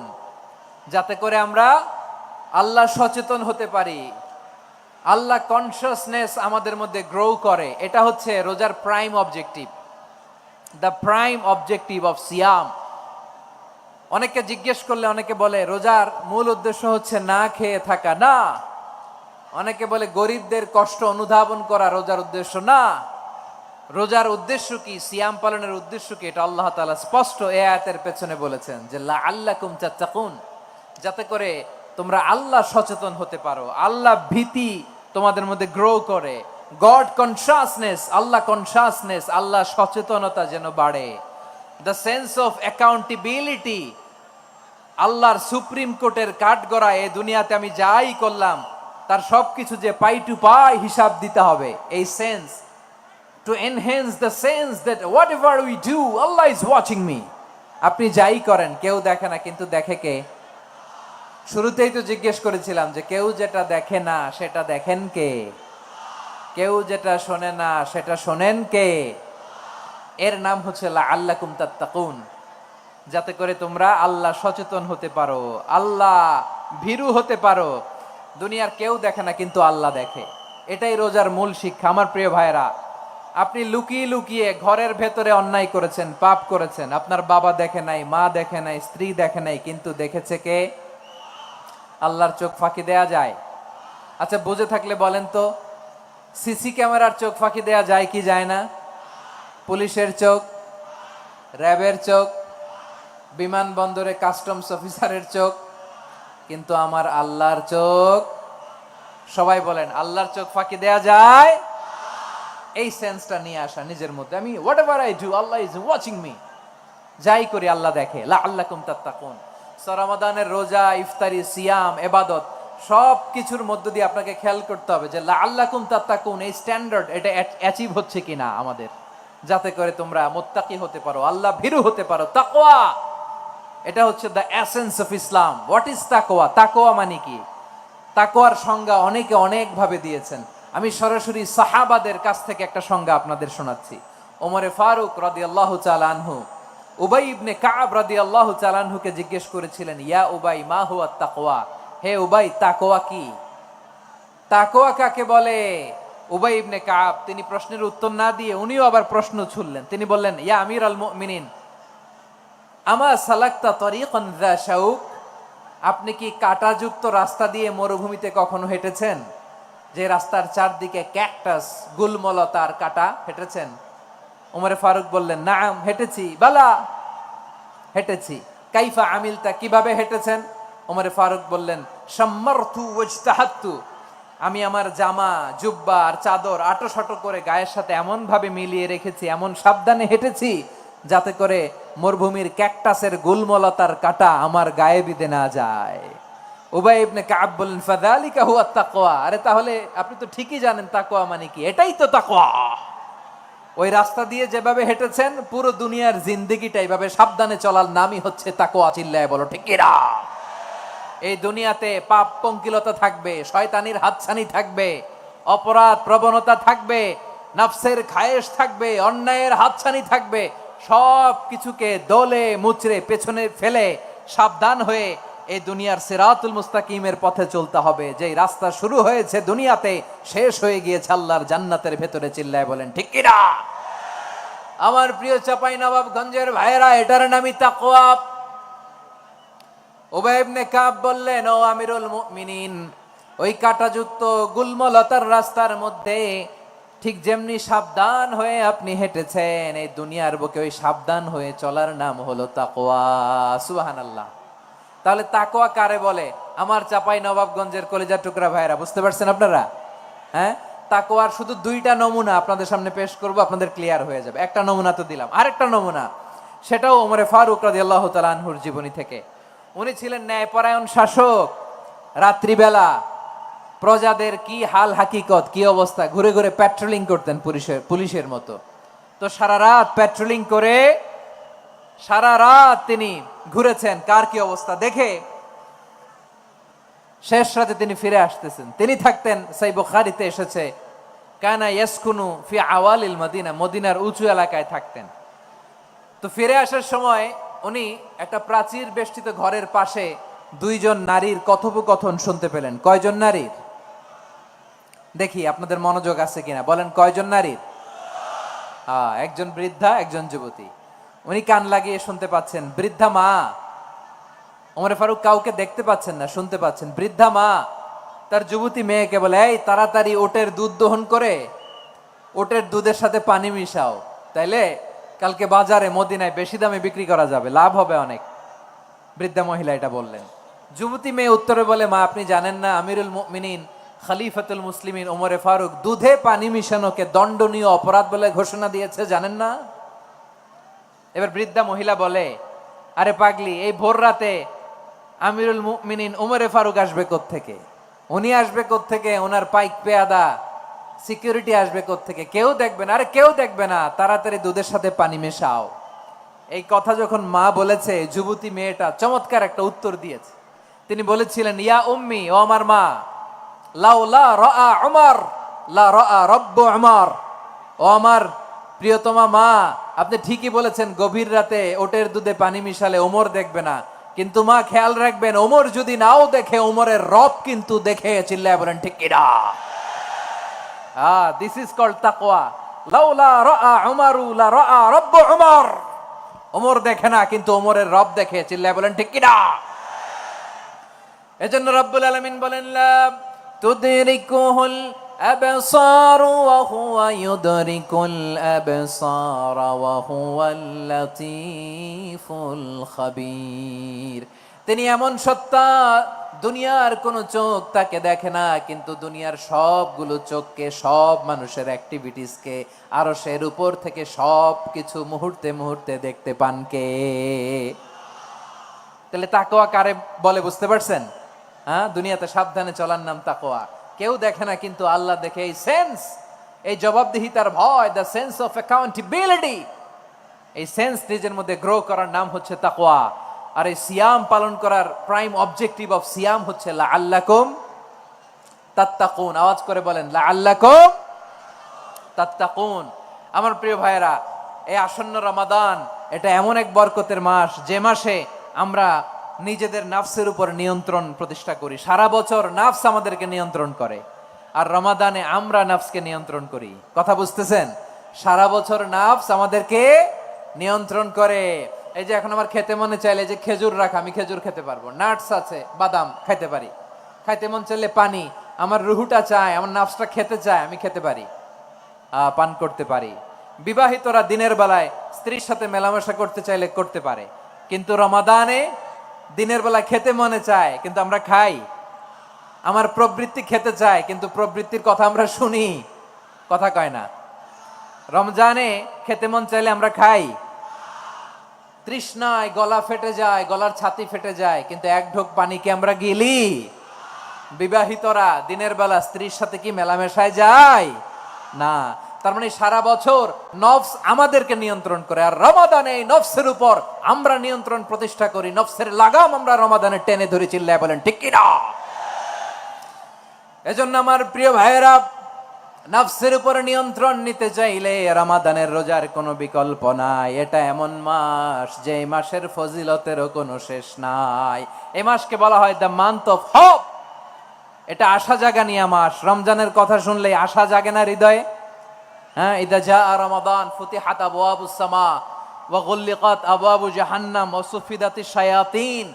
যাতে করে আমরা আল্লাহ সচেতন হতে পারি, আল্লাহ কনসিয়াসনেস আমাদের মধ্যে গ্রো করে। এটা হচ্ছে রোজার prime objective, the prime objective of সিয়াম। অনেকে জিজ্ঞেস করলে অনেকে বলে রোজার মূল উদ্দেশ্য হচ্ছে না খেয়ে থাকা, না। অনেকে বলে গরিবদের কষ্ট অনুধাবন করা রোজার উদ্দেশ্য, না। রোজার উদ্দেশ্য কি, সিয়াম পালনের উদ্দেশ্য কি, এটা আল্লাহ তাআলা স্পষ্ট এই আয়াতের পেছনে বলেছেন যে লাআল্লাকুম তাত্তাকুন, যাতে করে তোমরা আল্লাহ সচেতন হতে পারো, আল্লাহ ভীতি তোমাদের মধ্যে গ্রো করে, গড কনসিয়াসনেস, আল্লাহ কনসিয়াসনেস, আল্লাহ সচেতনতা যেন বাড়ে, দ্য সেন্স অফ অ্যাকাউন্টেবিলিটি, আল্লাহর সুপ্রিম কোর্টের কাঠগড়া এই দুনিয়াতে আমি যাই করলাম তার সবকিছু যে পাই টু পাই হিসাব দিতে হবে, এই sense, to enhance the sense that whatever we do, Allah is watching me. আপনি যাই করেন কেউ দেখে না, কিন্তু দেখে কে? শুরুতেই তো জিজ্ঞেস করেছিলাম যে কেউ যেটা দেখে না সেটা দেখেন কে? কেউ যেটা শোনে না সেটা শোনেন কে? এর নাম হচ্ছে লাআল্লাকুম তাত্তাকুন, যাতে করে তোমরা আল্লাহ সচেতন হতে পারো, আল্লাহ ভীরু হতে পারো। দুনিয়ার কেউ দেখে না, কিন্তু আল্লাহ দেখে। এটাই রোজার মূল শিক্ষা। আমার প্রিয় ভাইরা, আপনি লুকিয়ে লুকিয়ে ঘরের ভেতরে অন্যায় করেছেন, পাপ করেছেন, আপনার বাবা দেখে নাই, মা দেখে নাই, স্ত্রী দেখে নাই, কিন্তু দেখেছে কে? আল্লাহর চোখ ফাঁকি দেয়া যায়? আচ্ছা, বুঝে থাকলে বলেন তো, সিসি ক্যামেরার চোখ ফাঁকি দেয়া যায় কি যায় না? পুলিশের চোখ, র্যাবের চোখ, বিমানবন্দরে কাস্টমস অফিসারের চোখ, কিন্তু আমার আল্লাহর চোখ? সবাই বলেন, আল্লাহর চোখ ফাঁকি দেয়া যায়? এই সেন্সটা নিয়ে আসা নিজের মধ্যে, আমি whatever I do Allah is watching me, যাই করি আল্লাহ দেখে। লাআল্লাকুম তাত্তাকুন। রমাদানের রোজা, ইফতারি, সিয়াম, ইবাদত সব কিছুর মধ্য দিয়ে আপনাকে খেয়াল করতে হবে যে লাআল্লাকুম তাত্তাকুন এই স্ট্যান্ডার্ড এটা অ্যাচিভ হচ্ছে কিনা আমাদের, যাতে করে তোমরা মুত্তাকি হতে পারো, আল্লাহ ভীরু হতে পারো। তাকওয়া, এটা হচ্ছে the essence of Islam. What is তাকওয়া? তাকওয়া মানে কি? তাকওয়ার সংজ্ঞা অনেকে অনেক ভাবে দিয়েছেন। আমি সরাসরি সাহাবাদের কাছ থেকে একটা সংজ্ঞা আপনাদের শোনাচ্ছি। ওমরে ফারুক রাদিয়াল্লাহু তাআলা আনহু উবাই ইবনে কাব রাদিয়াল্লাহু তাআলা আনহুকে জিজ্ঞেস করেছিলেন, ইয়া উবাই মা হুয়া তাকওয়া, হে উবাই তাকওয়া কি? তাকওয়া কাকে বলে? উবাই ইবনে কাব তিনি প্রশ্নের উত্তর না দিয়ে উনিও আবার প্রশ্ন ছুড়লেন। তিনি বললেন, ইয়া আমিরাল মুমিনিন, আমা সালাকতা তরিকান যা শাউক, আপনি কি কাঁটাযুক্ত রাস্তা দিয়ে মরুভূমিতে কখনো হেঁটেছেন? যে রাস্তার চারদিকে ক্যাকটাস, গুলমলতার কাঁটা, হেঁটেছেন? ওমরে ফারুক বললেন, নাম, হেঁটেছি। বালা, হেঁটেছি। কাইফা আমিলতা, কিভাবে হেঁটেছেন? ওমরে ফারুক বললেন, শাম্মারতু ওয়াজতাহাতু, আমি আমার জামা, জুব্বা আর চাদর আটো করে গায়ের সাথে এমন ভাবে মিলিয়ে রেখেছি, এমন সাবধানে হেঁটেছি যাতে করে মরুভূমির ক্যাকটাসের গুলমলতার কাঁটা আমার গায়ে বিঁধে না যায়। উবাই ইবনে কাব বললেন, ফাযালিকা হুয়া তাকওয়া, আরে তাহলে আপনি তো ঠিকই জানেন তাকওয়া মানে কি, এটাই তো তাকওয়া। ওই রাস্তা দিয়ে যেভাবে হেঁটেছেন পুরো দুনিয়ার জিন্দেগিটা এইভাবে সাবধানে চলার নামই হচ্ছে তাকওয়া। চিল্লায় বলো ঠিক কিনা? এই দুনিয়াতে পাপ পঙ্কিলতা থাকবে, শয়তানির হাতছানি থাকবে, অপরাধ প্রবণতা থাকবে, নফসের খায়েশ থাকবে, অন্যায়ের হাতছানি থাকবে, সব কিছুকে দলে মুচড়ে পেছনে ফেলে সাবধান হয়ে এই দুনিয়ার সিরাতুল মুস্তাকিমের পথে চলতে হবে। যেই রাস্তা শুরু হয়েছে দুনিয়াতে, শেষ হয়ে গিয়েছে আল্লাহর জান্নাতের ভেতরে। চিল্লায় বলেন ঠিক কিনা? আমার প্রিয় চাঁপাইনবাবগঞ্জের ভাইয়েরা, এটার নামই তাকওয়া। উবাই ইবনে কাব বললেন, ও আমিরুল মুমিনিন, ওই কাঁটাযুক্ত গুলমলতার রাস্তার মধ্যে ঠিক যেমনি সাবধান হয়ে আপনি হেঁটেছেন, এই দুনিয়ার বুকে ওই সাবধান হয়ে চলার নাম হলো তাকওয়া। সুবহানাল্লাহ। তাহলে তাকওয়া কারে বলে? আমার চাঁপাইনবাবগঞ্জের কলিজার টুকরা ভাইরা, বুঝতে পারছেন আপনারা? হ্যাঁ, তাকওয়ার শুধু দুইটা নমুনা আপনাদের সামনে পেশ করব, আপনাদের ক্লিয়ার হয়ে যাবে। একটা নমুনা তো দিলাম, আরেকটা নমুনা, সেটাও ওমরে ফারুক রাদিয়াল্লাহু তাআলা আনহুর জীবনী থেকে। উনি ছিলেন ন্যায়পরায়ণ শাসক। রাত্রিবেলা প্রজাদের কি হাল হাকিকত, কি অবস্থা, ঘুরে ঘুরে প্যাট্রোলিং করতেন পুলিশের মতো। তো সারা রাত পেট্রোলিং করে সারা রাত তিনি ঘুরেছেন কার কি অবস্থা দেখে শেষ রাতে তিনি ফিরে আসতেছেন। তিনি থাকতেন, সহিহ বুখারীতে এসেছে, কানা ইয়াসকুনু ফি আওয়ালিল মদিনা, মদিনার উঁচু এলাকায় থাকতেন। তো ফিরে আসার সময় উনি একটা প্রাচীর বেষ্টিত ঘরের পাশে দুইজন নারীর কথোপকথন শুনতে পেলেন। কয়জন নারীর? দেখি আপনাদের মনোযোগ আছে কিনা, বলেন কয়জন নারীর? একজন বৃদ্ধা, একজন যুবতী। উনি কান লাগিয়ে শুনতে পাচ্ছেন। বৃদ্ধা মা, ওমর ফারুক কাউকে দেখতে পাচ্ছেন না, শুনতে পাচ্ছেন। বৃদ্ধা মা তার যুবতী মেয়েকে বলে, এই তাড়াতাড়ি ওটের দুধ দহন করে ওটের দুধের সাথে পানি মিশাও, তাইলে কালকে বাজারে মদিনায় বেশি দামে বিক্রি করা যাবে, লাভ হবে অনেক। বৃদ্ধা মহিলা এটা বললেন। যুবতী মেয়ে উত্তরে বলে, মা আপনি জানেন না আমিরুল মুমিনিন খলিফাতুল মুসলিমিন ওমর ফারুক দুধে পানি মিশানোকে দণ্ডনীয় অপরাধ বলে ঘোষণা দিয়েছে, জানেন না? এবার বৃদ্ধা মহিলা বলে, আরে পাগলি, এই ভোর রাতে আমিরুল মুমিনিন ওমর ফারুক আসবে কোত্থেকে? উনি আসবে কোত্থেকে? ওনার পাইক পেয়াদা সিকিউরিটি আসবে কোত্থেকে? কেউ দেখবে না। আরে কেউ দেখবে না, তাড়াতাড়ি দুধের সাথে পানি মেশাও। এই কথা যখন মা বলেছে, যুবতী মেয়েটা চমৎকার একটা উত্তর দিয়েছে। তিনি বলেছিলেন, ইয়া উম্মি, ও আমার মা, লাউলা রাআ উমর লা রাআ রব্বু উমর। ও আমার প্রিয়তমা মা, আপনি ঠিকই বলেছেন, গভীর রাতে ওটের দুধে পানি মিশালে ওমর দেখবে না, কিন্তু মা খেয়াল রাখবেন, ওমর যদি নাও দেখে, ওমরের রব কিন্তু দেখে। চিল্লায় বলেন ঠিক কিনা? দিস ইজ কল্ড তাকওয়া। লাউলা রাআ উমরু লা রাআ রব্বু উমর। ওমর দেখে না, কিন্তু ওমরের রব দেখে। চিল্লায় বলেন ঠিক কিনা? এজন্য রব্বুল আলামিন বলেন, লা তুদরিকুহুল আবসার ওয়া হুয়া ইউদরিকুল আবসার ওয়া হুয়াল লাতীফুল খাবীর। তিনি এমন সত্তা, দুনিয়ার কোন চোখ তাকে দেখে না, কিন্তু দুনিয়ার সবগুলো চোখকে, সব মানুষের অ্যাক্টিভিটিসকে আরশের উপর থেকে সব কিছু মুহূর্তে মুহূর্তে দেখতে পান কে? তাহলে তাকওয়া কারে বলে বুঝতে পারছেন? দুনিয়াতে সাবধানে চলার নাম তাকওয়া। কেউ দেখে না, কিন্তু আল্লাহ দেখে। এই সেন্স, এই জবাবদিহিতার ভয়, দ্য সেন্স অফ অ্যাকাউন্টেবিলিটি, এই সেন্স নিজের মধ্যে গ্রো করার নাম হচ্ছে তাকওয়া। আর এই সিয়াম পালন করার প্রাইম অবজেক্টিভ অফ সিয়াম হচ্ছে লাআল্লাকুম তাত্তাকুন। আওয়াজ করে বলেন, লাআল্লাকুম তাত্তাকুন। আমার প্রিয় ভাইয়েরা, এই আসন্ন রমাদান, এটা এমন এক বরকতের মাস, যে মাসে আমরা নিজেদের নাফসের উপর নিয়ন্ত্রণ প্রতিষ্ঠা করি। সারা বছর নাফস আমাদেরকে নিয়ন্ত্রণ করে, আর রমাদানে আমরা নাফসকে নিয়ন্ত্রণ করি। কথা বুঝতেছেন? সারা বছর নাফস আমাদেরকে নিয়ন্ত্রণ করে। এই যে এখন আমার খেতে মনে চাইলে যে খেজুর রাখা, আমি খেজুর খেতে পারবো, নাটস আছে, বাদাম খাইতে পারি। খাইতে মন চাইলে পানি, আমার রুহুটা চায়, আমার নাফসটা খেতে চায়, আমি খেতে পারি, পান করতে পারি। বিবাহিতরা দিনের বেলায় স্ত্রীর সাথে মেলামেশা করতে চাইলে করতে পারে, কিন্তু রমাদানে দিনের বেলা খেতে মনে চায়, কিন্তু আমরা খাই। আমার প্রবৃত্তি খেতে চায়, কিন্তু প্রবৃত্তির কথা আমরা শুনি, কথা কয় না। রমজানে খেতে মন চাইলে আমরা খাই, তৃষ্ণায় গলা ফেটে যায়, গলার ছাতি ফেটে যায়, কিন্তু এক ঢোক পানিকে আমরা গিলি। বিবাহিতরা দিনের বেলা স্ত্রীর সাথে কি মেলামেশায় যায়? না। তার মানে সারা বছর নফস আমাদেরকে নিয়ন্ত্রণ করে, আর রমাদানে এই নফসের উপর আমরা নিয়ন্ত্রণ প্রতিষ্ঠা করি। নফসের লাগাম আমরা রমাদানে টেনে ধরে। চিল্লায় বলেন ঠিক কিনা? এজন্য আমার প্রিয় ভাইয়েরা, নফসের উপর নিয়ন্ত্রণ নিতে চাইলে রমাদানের রোজার কোনো বিকল্প নাই। এটা এমন মাস, যে মাসের ফজিলতেরও কোনো শেষ নাই। এই মাসকে বলা হয় দ্য মান্থ অফ হোপ। এটা আশা জাগানিয়া মাস। রমজানের কথা শুনলে আশা জাগে না হৃদয়ে? ইদা জাআ রমাদান ফুতিহাত আবওয়াবুস সামা ওয়া গুল্লিকাত আবওয়াবু জাহান্নাম ওয়া সুফিদাতিশ শায়াতিন।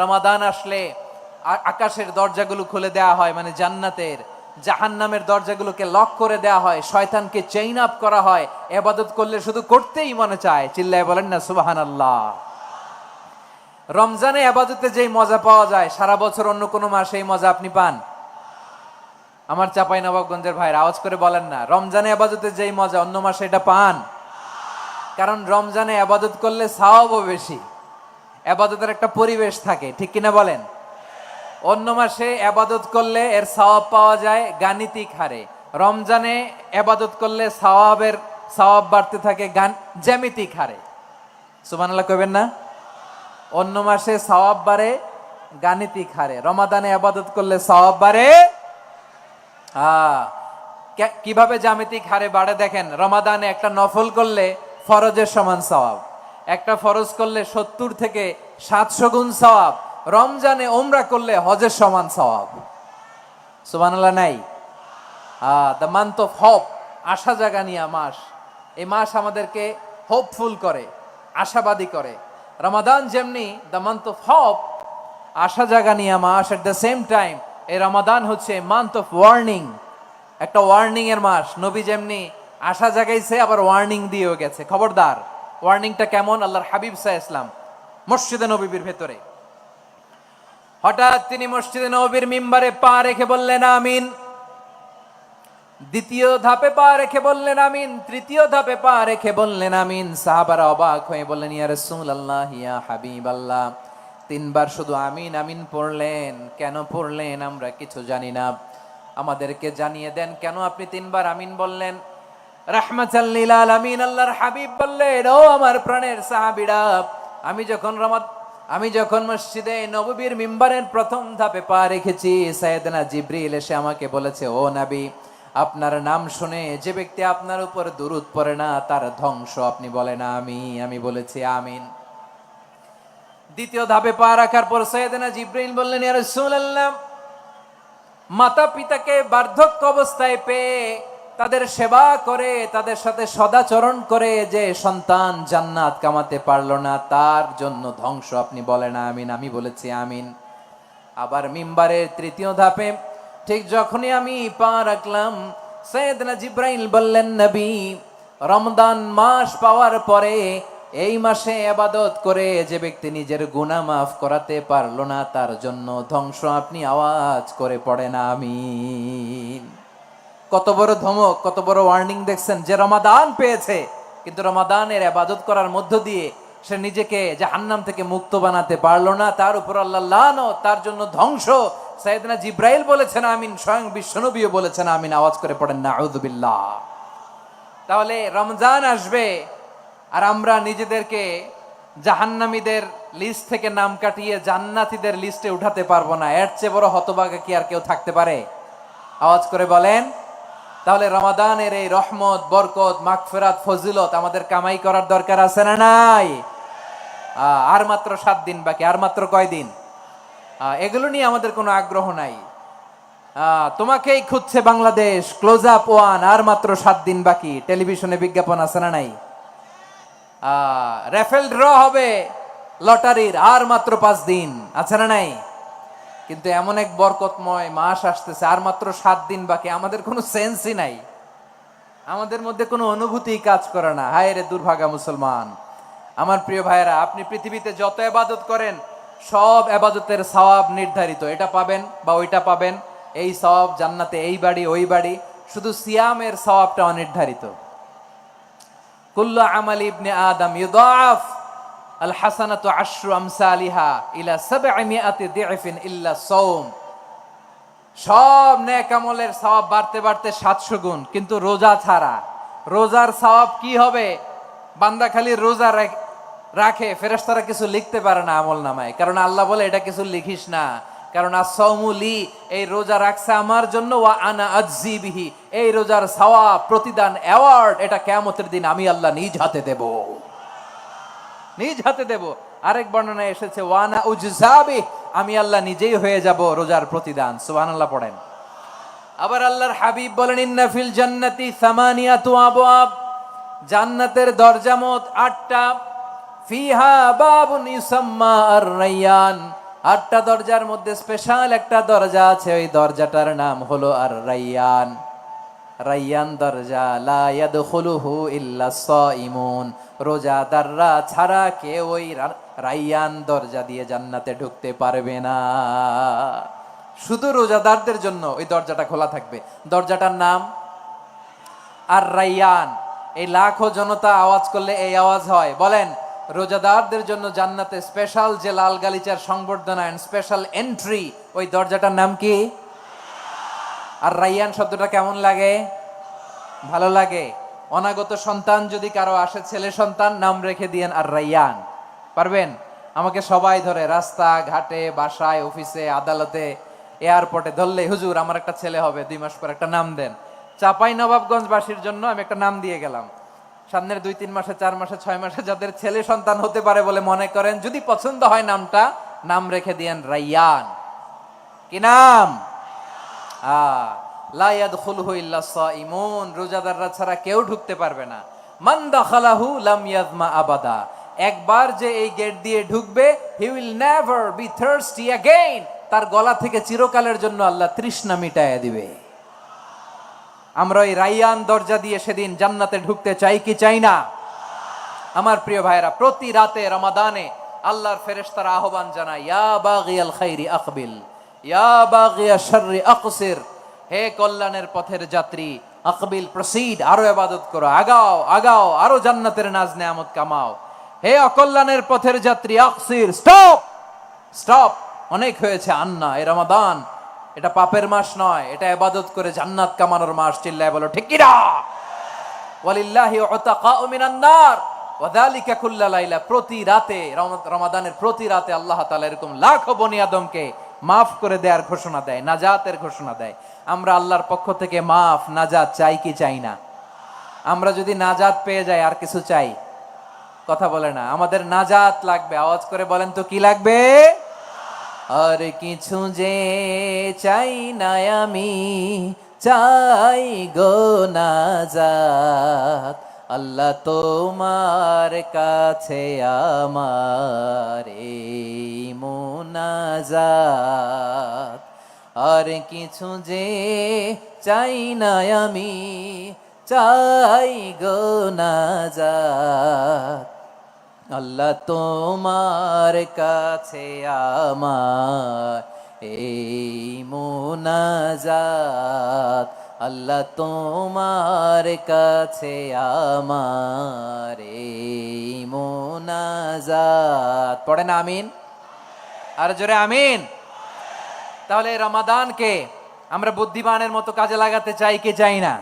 রমাদান আসলে আকাশের দরজাগুলো খুলে দেওয়া হয়, মানে জান্নাতের। জাহান্নামের দরজাগুলোকে লক করে দেওয়া হয়, শয়তানকে চেইন আপ করা হয়। ইবাদত করলে শুধু করতেই মনে চায়। চিল্লায় বলেন না সুবহানাল্লাহ। রমজানে ইবাদতে যেই মজা পাওয়া যায়, সারা বছর অন্য কোনো মাসে এই মজা আপনি পান? আমার চাঁপাইনবাবগঞ্জের ভাইরা আওয়াজ করে বলেন না, রমজানে ইবাদতে যেই মজা অন্য মাসে এটা পান? কারণ রমজানে ইবাদত করলে সওয়াবও বেশি, ইবাদতের একটা পরিবেশ থাকে, ঠিক কিনা বলেন? অন্য মাসে ইবাদত করলে এর সওয়াব পাওয়া যায় গাণিতিক হারে, রমজানে ইবাদত করলে সওয়াবের সওয়াব বাড়তে থাকে জ্যামিতিক হারে। সুবহানাল্লাহ কইবেন না? অন্য মাসে সওয়াব বাড়ে গাণিতিক হারে, রমাদানে ইবাদত করলে সওয়াব বাড়ে কিভাবে জ্যামিতিক হারে বাড়ে দেখেন। রমাদানে একটা নফল করলে ফরজের সমান সওয়াব, একটা ফরজ করলে 70 থেকে 700 গুণ সওয়াব, রমজানে উমরা করলে হজের সমান সওয়াব। সুবহানাল্লাহ নাই? দ্য মান্থ অফ হোপ, আশা জাগানিয়া মাস। এই মাস আমাদেরকে হোপফুল করে, আশাবাদী করে। রমাদান যেমনি দ্য মান্থ অফ হোপ, আশা জাগানিয়া মাস, এট দ্য সেম টাইম এই রমাদান হচ্ছে মান্থ অফ ওয়ার্নিং, একটা ওয়ার্নিং এর মাস। নবী যেমনি আশা জাগাইছে আবার ওয়ার্নিং দিয়েও গেছে, খবরদার। ওয়ার্নিংটা কেমন? আল্লাহর হাবিব সাল্লাল্লাহু আলাইহি ওয়াসাল্লাম মসজিদে নববীর ভেতরে হঠাৎ তিনি মসজিদে নববীর মিম্বারে পা রেখে বললেন আমিন। দ্বিতীয় ধাপে পা রেখে বললেন আমিন, তৃতীয় ধাপে পা রেখে বললেন আমিন। সাহাবারা অবাক হয়ে বললেন, ইয়া রাসূলুল্লাহ, ইয়া হাবিবাল্লাহ, 3 বার শুধু আমিন আমিন পড়লেন, কেন পড়লেন আমরা কিছু জানি না, আমাদেরকে জানিয়ে দেন কেন আপনি 3 বার আমিন বললেন। রাহমাতাল লিল আলামিন আল্লাহর হাবিব বললেন, ও আমার প্রাণের সাহাবীরা, আমি যখন মসজিদে নববীর মিম্বারের প্রথম ধাপে পা রেখেছি, সাইয়েদনা জিবরিল এসে আমাকে বলেছে, ও নবী, আপনার নাম শুনে যে ব্যক্তি আপনার উপর দুরূদ পড়ে না তার ধ্বংস আপনি বলেন আমি বলেছি আমিন। দ্বিতীয় ধাপে পা রাখার পর সাইয়েদনা জিবরিল বললেন, ইয়া রাসূলুল্লাহ, মাতা পিতাকে বার্ধক্য অবস্থায় পেয়ে তাদের সেবা করে, তাদের সাথে সদাচরণ করে যে সন্তান জান্নাত কামাতে পারলো না তার জন্য ধ্বংস আপনি বলেন আমিন। আমি বলেছি আমিন। আবার মিম্বারের তৃতীয় ধাপে ঠিক যখনই আমি পা রাখলাম, সাইয়েদনা জিবরাইল বললেন, নবী, রমজান মাস পাওয়ার পরে এই মাসে ইবাদত করে যে ব্যক্তি নিজের গুনাহ মাফ করাতে পারলো না তার জন্য ধ্বংস আপনি আওয়াজ করে পড়েন আমিন। কত বড় ধমক, কত বড় ওয়ার্নিং দেখছেন। যে রমাদান পেয়েছে কিন্তু রমাদানের ইবাদত করার মধ্য দিয়ে সে নিজেকে জাহান্নাম থেকে মুক্ত বানাতে পারলো না, তার উপর আল্লাহ লানত, তার জন্য ধ্বংস। সাইয়েদনা জিবরাইল বলেছেন আমিন, স্বয়ং বিশ্বনবীও বলেছেন আমিন। আওয়াজ করে পড়েন নাউযুবিল্লাহ। তাহলে রমজান আসবে আর আমরা নিজেদেরকে জাহান্নামীদের লিস্ট থেকে নাম কাটিয়ে জান্নাতীদের লিস্টে উঠাতে পারবো না। এর চেয়ে বড় হতভাগা কি আর কেউ থাকতে পারে? আওয়াজ করে বলেন। তাহলে রমাদানের এই রহমত, বরকত, মাগফিরাত, ফজিলত আমাদের কামাই করার দরকার আছে না নাই? আর মাত্র 7 দিন বাকি। আর মাত্র কয় দিন? এগুলো নিয়ে আমাদের কোনো আগ্রহ নাই। তোমাকেই খুঁজছে বাংলাদেশ, ক্লোজ আপ 1, আর মাত্র 7 দিন বাকি। টেলিভিশনে বিজ্ঞাপন আছে না নাই? রেফেল ড্র হবে লটারির, আর মাত্র 5 দিন, আছে না নাই? কিন্তু এমন এক বরকতময় মাস আসতেছে, আর মাত্র 7 দিন বাকি। আমাদের কোনো সেন্সই নাই, আমাদের মধ্যে কোনো অনুভূতি কাজ করে না। হায় রে দুর্ভাগা মুসলমান। আমার প্রিয় ভাইয়েরা, আপনি পৃথিবীতে যত ইবাদত করেন সব ইবাদতের সওয়াব নির্ধারিত। এটা পাবেন বা ওইটা পাবেন, এই সওয়াব জান্নাতে, এই বাড়ি ওই বাড়ি। শুধু সিয়ামের সওয়াবটা অনির্ধারিত। কুল্লু আমালি ইবনে আদম ইউদাফ আল হাসানাতু আশরু আমসালিহা ইলা 700 দি'ফিন ইল্লা সাওম। সব নেক আমলের সওয়াব বাড়তে বাড়তে 700 গুণ, কিন্তু রোজা ছাড়া। রোজার সওয়াব কি হবে? বান্দা খালি রোজা রাখে, ফেরেশতারা কিছু লিখতে পারে না আমল নামায়। কারণ আল্লাহ বলে এটা কিছু লিখিস না, কারণ as-সাওমু লি, এই রোজা রাখছে আমার জন্য, ওয়া আনা আজজি বিহি, এই রোজার সওয়াব, প্রতিদান, অ্যাওয়ার্ড এটা কিয়ামতের দিন আমি আল্লাহ নিজ হাতে দেব, নিজ হাতে দেব। আরেক বর্ণনায় এসেছে ওয়ানা উজজাবি, আমি আল্লাহ নিজেই হয়ে যাব রোজার প্রতিদান। সুবহানাল্লাহ পড়েন। আবার আল্লাহর হাবিব বলেন, ইন্না ফিল জান্নাতি সামানিয়াতু আবওয়াব, জান্নাতের দরজা মোট 8টা। ফিহা বাবুন ইউসাম্মা আর-রায়্যান, 8টা দরজার মধ্যে স্পেশাল একটা দরজা আছে, ওই দরজাটার নাম হলো আর-রায়্যান। রায়্যান দরজা, লা ইয়াদখুলুহু ইল্লা সাইমুন, রোজাদাররা ছাড়া কেউ ওই রায়্যান দরজা দিয়ে জান্নাতে ঢুকতে পারবে না। শুধু রোজাদারদের জন্য ওই দরজাটা খোলা থাকবে। দরজাটার নাম আর-রায়্যান। এই লাখো জনতা আওয়াজ করলে এই আওয়াজ হয়। বলেন, রোজাদারদের জন্য জান্নাতে স্পেশাল যে লাল গালিচার সংবর্ধনা এন্ড স্পেশাল এন্ট্রি, ওই দরজাটার নাম কি? আর রায়্যান শব্দটা কেমন লাগে? ভালো লাগে। অনাগত সন্তান যদি কারো আসে, ছেলে সন্তান, নাম রেখে দিয়েন আর রাইয়ান। পারবেন? আমাকে সবাই ধরে, রাস্তা ঘাটে, বাসায়, অফিসে, আদালতে, এয়ারপোর্টে ধরলে, হুজুর আমার একটা ছেলে হবে, 2 মাস পর একটা নাম দেন। চাপাই নবাবগঞ্জবাসীর জন্য আমি একটা নাম দিয়ে গেলাম। সামনের 2-3 মাসে, 4 মাসে, 6 মাসে যাদের ছেলে সন্তান হতে পারে বলে মনে করেন, যদি পছন্দ হয় নামটা, নাম রেখে দিয়েন রাইয়ান। কি নাম? লা ইয়াদখুলহু ইল্লা সাইমুন, রোজাদাররা ছাড়া কেউ ঢুকতে পারবে না। মান দাখালাহু লাম ইয়াজমা আবাদা, একবার যে এই গেট দিয়ে ঢুকবে, he will never be thirsty again, তার গলা থেকে চিরকালের জন্য আল্লাহ তৃষ্ণা মিটায়া দিবে। আমরা ওই রাইয়ান দরজা দিয়ে সেদিন জান্নাতে ঢুকতে চাই কি চাই না? আমার প্রিয় ভাইরা, প্রতি রাতে রমাদানে আল্লাহর ফেরেশতারা আহ্বান জানায়, ইয়া বাগিয়াল খাইরি আকবিল, ইয়া বাগিয়াশ শাররি আকসির, হে কল্যাণের পথের যাত্রী, আকবিল প্রসিড, আরো ইবাদত করো, আগাও আগাও, আরো জান্নাতের নাজ নেয়ামত কামাও। হে অকল্যাণের পথের যাত্রী, আকসির, স্টপ স্টপ, অনেক হয়েছে, আন্না, এ রমাদান এটা পাপের মাস নয়, এটা ইবাদত করে জান্নাত কামানোর মাস। চিল্লায় বলো ঠিক কি না? ওয়ালিল্লাহি উতাকাউ মিনান নার ওয়া যালিকা কুল্লা লাইলা, প্রতি রাতে, রমাদানের প্রতি রাতে আল্লাহ তাআলা এরকম লাখো বনি আদমকে মাফ করে দেওয়ার ঘোষণা দেয়, নাজাতের ঘোষণা দেয়। আমরা আল্লাহর পক্ষ থেকে মাফ, নাজাত চাই কি চাই না? আমরা যদি নাজাত পেয়ে যাই আর কিছু চাই? কথা বলে না। আমাদের নাজাত লাগবে, আওয়াজ করে বলেন তো কি লাগবে? আর কিছু যে চাই না আমি, চাই গো নাজাত, আল্লাহ তোমার কাছে আমার এই মুনাজাত। আর কিছু যে চাই না আমি, চাই গো নাজাত, আল্লাহ তোমার কাছে আমার এই মুনাজাত, আল্লাহ তোমার কাছে আমার এই মুনাজাত। পড়েন আমিন, আর জোরে আমিন। তাহলে রমাদানকে আমরা বুদ্ধিমানের মতো কাজে লাগাতে চাই কি চাই না?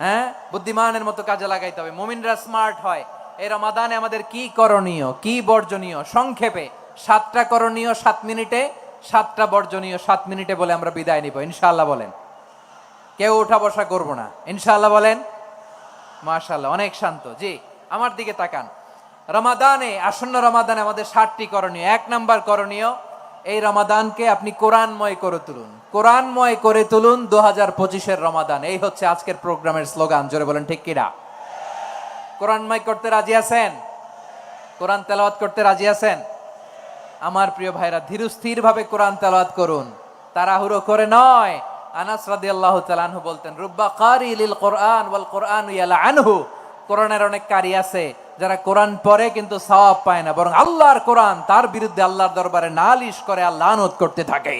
হ্যাঁ, বুদ্ধিমানের মতো কাজে লাগাইতে হবে, মুমিনরা স্মার্ট হয়। এই রমাদানে আমাদের কি করণীয়, কি বর্জনীয়, সংক্ষেপে 7টা করণীয় 7 মিনিটে, 7টা বর্জনীয় 7 মিনিটে বলে আমরা বিদায় নিব ইনশাআল্লাহ। বলেন, কেউ উঠা বসা করবো না ইনশাআল্লাহ। বলেন মাশাআল্লাহ, অনেক শান্ত। জি, আমার দিকে তাকান। রমাদানে, আসন্ন রমাদানে আমাদের 7টি করণীয়। 1 নাম্বার করণীয়, এই রমাদানকে আপনি কোরআনময় করে তুলুন, কোরআনময় করে তুলুন 2025-এর রমাদান। এই হচ্ছে আজকের প্রোগ্রামের স্লোগান। জোরে বলেন ঠিক কিনা? কোরআনময় করতে রাজি আছেন? কোরআন তেলাওয়াত করতে রাজি আছেন? আমার প্রিয় ভাইরা, ধীরস্থির ভাবে কোরআন তেলাওয়াত করুন, তাড়াহুড়ো করে নয়। আনাস রাদিয়াল্লাহু তাআলা আনহু বলতেন, রুব্বা কারি লিল কোরআন ওয়াল কোরআন ইয়ালআনহু, কোরআনের অনেক কারি আছে যারা কোরআন পড়ে কিন্তু সওয়াব পায় না, বরং আল্লাহর কোরআন তার বিরুদ্ধে আল্লাহর দরবারে নালিশ করে আর লানত করতে থাকে।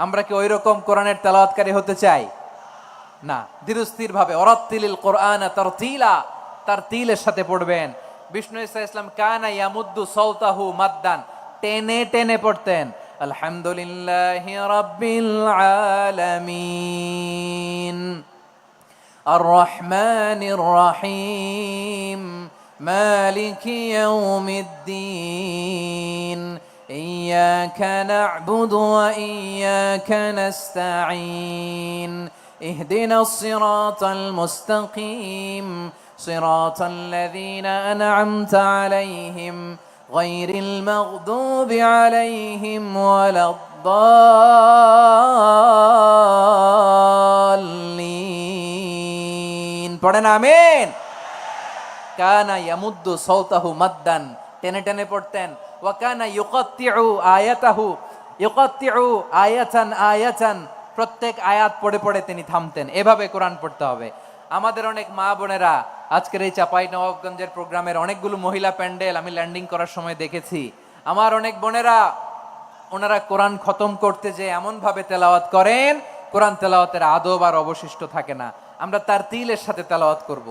আমরা কি ওই রকম কোরআনের তেলাওয়াতকারী হতে চাই? না। ধীরস্থির ভাবে, ওয়ারাত্তিলিল কোরআন তারতিলা, তার তিলের সাথে পড়বেন। বিষ্ণু ইসা ইসলাম কানা ইয়ামুদ্দু সাওতাহু মাদ্দান, টেনে টেনে পড়তেন। আলহামদুলিল্লাহি রাব্বিল আলামিন আর রহমানির রহিম মালিকি ইয়াউমিদ্দিন ইয়্যাকা না'বুদু ওয়া ইয়্যাকা নাস্তাঈন ইহদিনাস সিরাতাল মুস্তাকিম صراط الذين أنعمت عليهم غير المغضوب عليهم ولا الضالين। পড়েন আমিন। কানা ইয়ামুদ্দু সাওতাহু মাদ্দান, টেনে টেনে পড়তেন। ওয়া কানা ইউকাত্তিউ আয়াতাহু, ইউকাত্তিউ আয়াতান আয়াতান, প্রত্যেক আয়াত পড়ে পড়ে তিনি থামতেন। এভাবে কোরআন পড়তে হবে। আমাদের অনেক মা বোনেরা আজকের এই চাপাই নবাবগঞ্জের প্রোগ্রামের অনেকগুলো মহিলা প্যান্ডেল আমি ল্যান্ডিং করার সময় দেখেছি। আমার অনেক বোনেরা, ওনারা কোরআন খতম করতে যে এমন ভাবে তেলাওয়াত করেন, কোরআন তেলাওয়াতের আদব আর অবশিষ্ট থাকে না। আমরা তার তিলের সাথে তেলাওয়াত করব,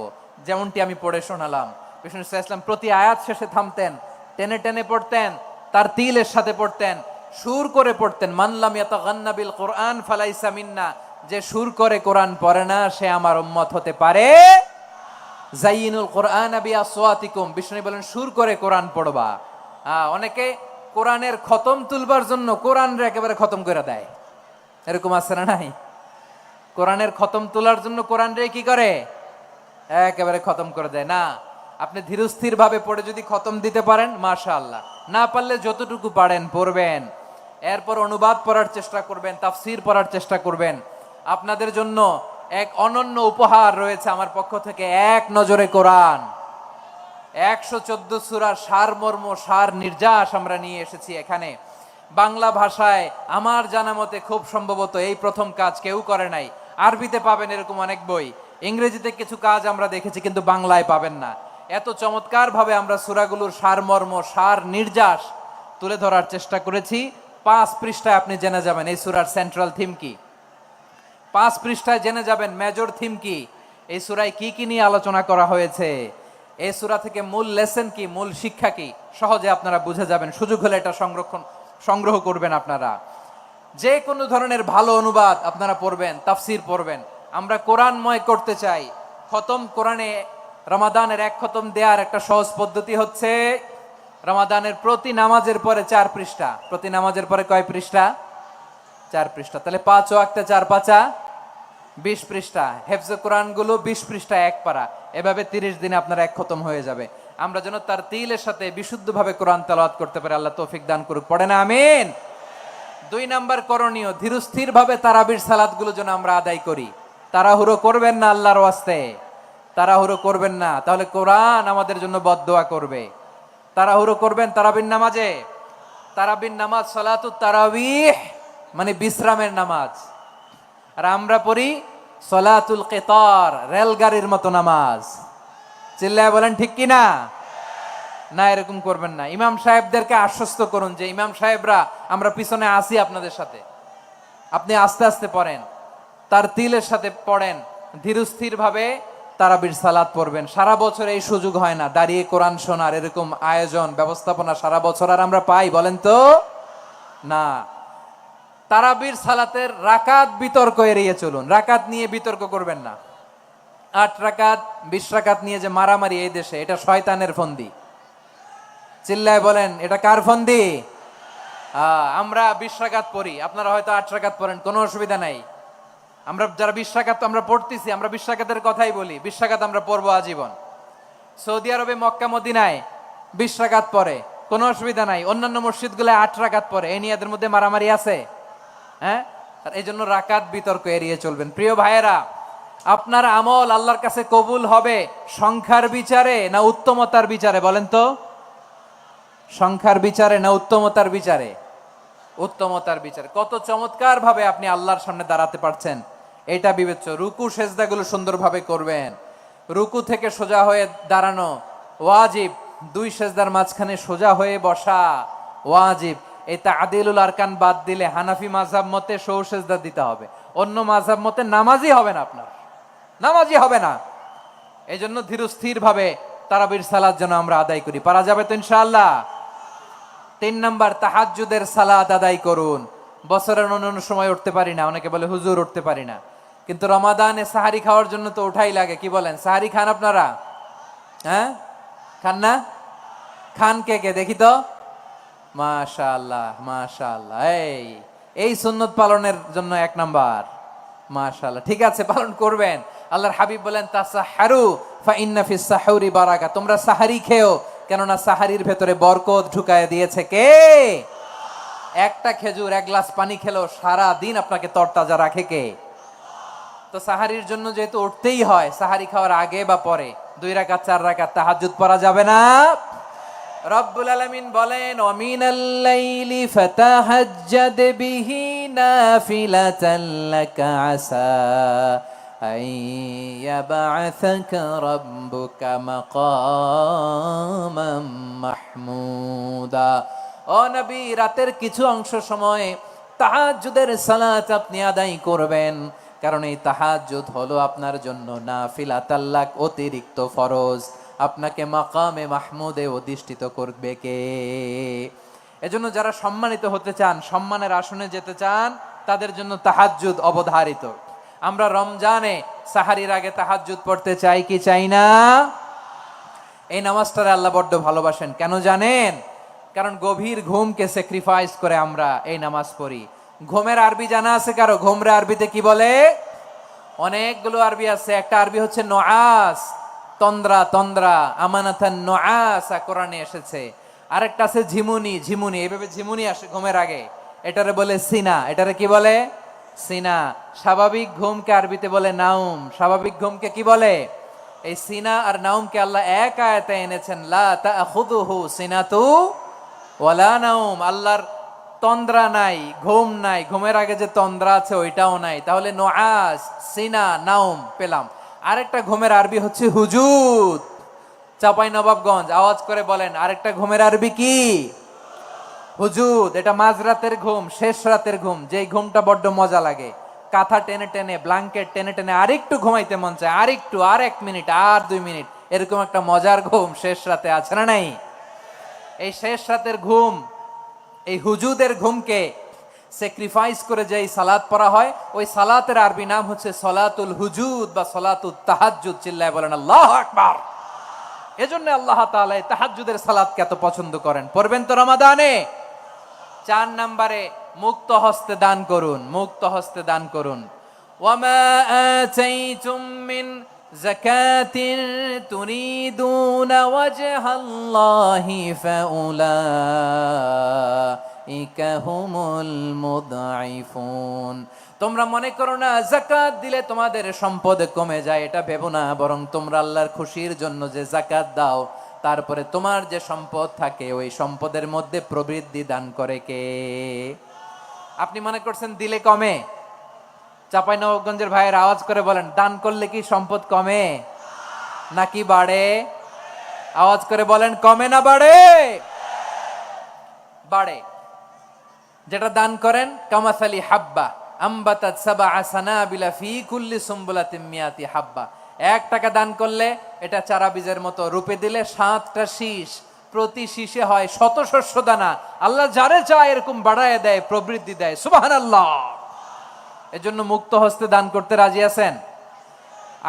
যেমনটি আমি পড়ে শোনালাম। বিষ্ণু ইসলাম প্রতি আয়াত শেষে থামতেন, টেনে টেনে পড়তেন, তার তিলের সাথে পড়তেন, সুর করে পড়তেন। মানলাম ইয়াতাগান্না বিল কোরআন ফালাইসা মিন্না, যে সুর করে কোরআন পড়ে না সে আমার উম্মত হতে পারে জাইয়িনুল কোরআন বিআসওয়াতিকুম, বিষ্ণু বলেন সুর করে কোরআন পড়বা। অনেকে কোরআনের খতম তুলবার জন্য কোরআনরে একেবারে খতম করে দেয়, এরকম আছে না নাই? কোরআনের খতম তোলার জন্য কোরআনরে কি করে, একেবারে খতম করে দেয় না। আপনি ধীরস্থির ভাবে পড়ে যদি খতম দিতে পারেন মাশাআল্লাহ, না পারলে যতটুকু পারেন পড়বেন, এরপর অনুবাদ পড়ার চেষ্টা করবেন, তাফসির পড়ার চেষ্টা করবেন। আপনাদের জন্য এক অনন্য উপহার রয়েছে আমার পক্ষ থেকে, এক নজরে কোরআন 114 সূরার সারমর্ম, সার নির্যাস আমরা নিয়ে এসেছি এখানে বাংলা ভাষায়। আমার জানা মতে খুব সম্ভবত এই প্রথম কাজ, কেউ করে নাই। আরবিতে পাবেন এরকম অনেক বই, ইংরেজিতে কিছু কাজ আমরা দেখেছি, কিন্তু বাংলায় পাবেন না। এত চমৎকার ভাবে আমরা সূরাগুলোর সারমর্ম, সার নির্যাস তুলে ধরার চেষ্টা করেছি। 5 পৃষ্ঠায় আপনি জেনে যাবেন এই সূরার সেন্ট্রাল থিম কি, 5 পৃষ্ঠায় জেনে যাবেন মেজর থিম কি, এই সূরায় কি কি নিয়ে আলোচনা করা হয়েছে, এই সূরা থেকে মূল লেসন কি, মূল শিক্ষা কি, সহজে আপনারা বুঝে যাবেন। সুযোগ হলে এটা সংগ্রহ করবেন আপনারা। যে কোনো ধরনের ভালো অনুবাদ আপনারা পড়বেন, তাফসির পড়বেন। আমরা কোরআনময় করতে চাই। খতম কোরআনে রমাদানের 1 খতম দেওয়ার একটা সহজ পদ্ধতি হচ্ছে, রমাদানের প্রতি নামাজের পরে 4 পৃষ্ঠা, প্রতি নামাজের পরে কয় পৃষ্ঠা? 4 পৃষ্ঠা। তাহলে 5 ওয়াক্তে 4 পাঁচা 20 পৃষ্ঠা। হেফজে কোরআন গুলো 20 পৃষ্ঠা 1 পারা, এভাবে 30 দিনে আপনার 1 খতম হয়ে যাবে। আমরা যেন তার তিলের সাথে বিশুদ্ধভাবে কোরআন তেলাওয়াত করতে পারি, আল্লাহ তৌফিক দান করুক। পড়ে না আমিন। 2 নাম্বার করণীয়, ধীরস্থির ভাবে তারাবির সালাত গুলো যেন আমরা আদায় করি। তাড়াহুড়ো করবেন না আল্লাহর ওয়াস্তে, তাড়াহুড়ো করবেন না, তাহলে কোরআন আমাদের জন্য বদদোয়া করবে। তাড়াহুড়ো করবেন তারাবির নামাজে। তারাবির নামাজ সালাতুত তারাবিহ মানে বিশ্রামের নামাজ, আর আমরা পড়ি সলাতুল কিতার, রেলগাড়ির মতো নামাজ। চিল্লায় বলেন ঠিক কি না? না, এরকম করবেন না। ইমাম সাহেবদেরকে আশ্বস্ত করুন যে ইমাম সাহেবরা আমরা পিছনে আসি আপনাদের সাথে, আপনি আস্তে আস্তে পড়েন, তার তিলের সাথে পড়েন, ধীরস্থির ভাবে তারাবির সালাত পড়বেন। সারা বছর এই সুযোগ হয় না, দাঁড়িয়ে কোরআন শোনার এরকম আয়োজন ব্যবস্থাপনা সারা বছর আর আমরা পাই বলেন তো না। তারাবির সালাতের রাকাত বিতর্ক এড়িয়ে চলুন, রাকাত নিয়ে বিতর্ক করবেন না। 8 রাকাত 20 রাকাত নিয়ে যে মারামারি এই দেশে, এটা শয়তানের ফন্দি। চিল্লায় বলেন এটা কার ফন্দি? আমরা 20 রাকাত পড়ি, আপনারা হয়তো 8 রাকাত পড়েন, কোনো অসুবিধা নাই। আমরা যারা 20 রাকাত আমরা পড়তেছি, আমরা 20 রাকাতের কথাই বলি, 20 রাকাত আমরা পড়বো আজীবন। সৌদি আরবে মক্কা মদিনায় 20 রাকাত পড়ে, কোনো অসুবিধা নাই। অন্যান্য মসজিদগুলো 8 রাকাত পড়ে, এই নিয়ে এদের মধ্যে মারামারি আছে? হ্যাঁ, এই জন্য রাকাত বিতর্ক এড়িয়ে চলবেন। প্রিয় ভাইয়েরা, আপনার আমল আল্লাহর কাছে কবুল হবে সংখ্যার বিচারে না উত্তমতার বিচারে বলেন তো? সংখ্যার বিচারে না উত্তমতার বিচারে? উত্তমতার বিচারে। কত চমৎকার ভাবে আপনি আল্লাহর সামনে দাঁড়াতে পারছেন এটা বিবেচ্য। রুকু সেজদাগুলো সুন্দরভাবে করবেন, রুকু থেকে সোজা হয়ে দাঁড়ানো ওয়াজিব, 2 সেজদার মাঝখানে সোজা হয়ে বসা ওয়াজিব। এই তাদিলুল আরকান বাদ দিলে হানাফি মাযহাব মতে সৌ সেজদা দিতে হবে, অন্য মাযহাব মতে নামাজই হবে না, আপনার নামাজই হবে না। এই জন্য ধীরস্থির ভাবে তারাবির সালাত যেন আমরা আদায় করি। পারা যাবে তো ইনশাআল্লাহ? 3 নাম্বার, তাহাজ্জুদের সালাত আদায় করুন। বছরের অন্যান্য সময় উঠতে পারি না, অনেকে বলে হুজুর উঠতে পারি না, কিন্তু রমাদানে সাহারি খাওয়ার জন্য তো ওঠাই লাগে। কি বলেন, সাহারি খান আপনারা? হ্যাঁ, খান না? খান কে কে দেখি তো? মাশাআল্লাহ মাশাআল্লাহ, এই সুন্নত পালনের জন্য 1 নাম্বার। মাশাআল্লাহ, ঠিক আছে, পালন করবেন। আল্লাহর হাবিব বলেন তাসাহহারু ফা ইন্না ফিস সাহুরি বারাকা, তোমরা সাহারি খেও, কেননা সাহারির ভেতরে বরকত ঢুকায় দিয়েছে কে? একটা খেজুর 1 গ্লাস পানি খেলো সারা দিন আপনাকে তরতাজা রাখে কে? তো সাহারির জন্য যেহেতু উঠতেই হয়, সাহারি খাওয়ার আগে বা পরে 2 রাকাত 4 রাকাত তাহাজ্জুদ পড়া যাবে না? রব্বুল আলামিন বলেন ওয়ামিনাল লাইলি ফাতাহাজ্জাদ বিহি নাফিলাতান লাকা আসা আইয়াবআসাকা রাব্বুকা মাকামাম মাহমুদা। ও নবী, রাতের কিছু অংশ সময় তাহাজ্জুদের সালাত আপনি আদায় করবেন, কারণ এই তাহাজ্জুদ হলো আপনার জন্য নাফিলাতাল লাক, অতিরিক্ত ফরজ। আপনাকে মাকামে মাহমুদে অধিষ্ঠিত করবে কে? এজন্য যারা সম্মানিত হতে চান, সম্মানের আসনে যেতে চান, তাদের জন্য তাহাজ্জুদ অবধারিত। আমরা রমজানে সাহারির আগে তাহাজ্জুদ পড়তে চাই কি চাই না? এই নামাজটারে আল্লাহ বড্ড ভালোবাসেন, কেন জানেন? কারণ গভীর ঘুমকে স্যাক্রিফাইস করে আমরা এই নামাজ পড়ি। ঘুমের আরবি জানা আছে কারো? ঘুমরে আরবিতে কি বলে? অনেকগুলো আরবি আছে। একটা আরবি হচ্ছে নুআস, তন্দ্রা তন্দ্রা, আমানাতান নুআসা কোরআনে এসেছে। আরেকটা আছে ঝিমুনি, ঝিমুনি, এইভাবে ঝিমুনি আসে ঘুমের আগে, এটারে বলে সিনা। এটারে কি বলে? সিনা। স্বাভাবিক ঘুমকে আরবিতে বলে নাউম। স্বাভাবিক ঘুমকে কি বলে? এই সিনা আর নাউমকে আল্লাহ এক আয়াতে এনেছেন, লা তাখুযুহু সিনাতু ওয়ালা নাউম। আল্লাহর তন্দ্রা নাই, ঘুম নাই। ঘুমের আগে যে তন্দ্রা আছে ওইটাও নাই। তাহলে নুআস, সিনা, নাউম পেলাম। আরেকটা ঘুমের আরবি হচ্ছে হুজুদ। চাপাই নবাবগঞ্জ আওয়াজ করে বলেন, আরেকটা ঘুমের আরবি কি? হুজুদ। এটা মাঝরাতের ঘুম, শেষ রাতের ঘুম, যেই ঘুমটা বড্ড মজা লাগে। কাঁথা টেনে টেনে, ব্ল্যাঙ্কেট টেনে টেনে আরেকটু ঘুমাইতে মন চায়, আরেকটু, আর 1 মিনিট, আর 2 মিনিট, এরকম একটা মজার ঘুম শেষ রাতে আছে না নাই? এই শেষ রাতের ঘুম, এই হুজুদের ঘুমকে স্যাক্রিফাইস করে যেই সালাত পড়া হয়, ওই সালাতের আরবি নাম হচ্ছে সলাতুল হুজুদ বা সলাতুত তাহাজ্জুদ। চিল্লায় বলেন আল্লাহু আকবার। এজন্য আল্লাহ তাআলা এই তাহাজ্জুদের সালাতকে এত পছন্দ করেন। পড়বেন তো রমাদানে। 4 নম্বরে মুক্ত হস্তে দান করুন, মুক্ত হস্তে দান করুন। ওয়ামা আতাইতুম মিন যাকাতিন তুরিদুনা ওয়াজহাল্লাহি ফাউলাইকা হুমুল মুদঈফুন। তোমরা মনে করো না যাকাত দিলে তোমাদের সম্পদ কমে যায়, এটা ভেবো না। বরং তোমরা আল্লাহর খুশির জন্য যে যাকাত দাও, তারপরে তোমার যে সম্পদ থাকে ওই সম্পদের মধ্যে প্রবৃদ্ধি দান করে কে? আপনি মনে করছেন দিলে কমে? চাঁপাইনবাবগঞ্জের ভাইয়ের আওয়াজ করে বলেন, দান করলে কি সম্পদ কমে নাকি বাড়ে? আওয়াজ করে বলেন, কমে না বাড়ে? বাড়ে। যেটা দান করেন, কামাসালি হাব্বা আম্বাতাত সাবআ সানাবিলা ফি কুল্লি সুমবুলাতিন মিয়াতি হাব্বা। 1 টাকা দান করলে এটা চারা বীজের মতো, রূপে দিলে 7টা শীষ, প্রতি শীষে হয় 100 শস্য দানা। আল্লাহ যারে চায় এরকম বাড়ায় দেয়, প্রবৃদ্ধি দেয়। সুবহানাল্লাহ। এজন্য মুক্ত হস্তে দান করতে রাজি আছেন?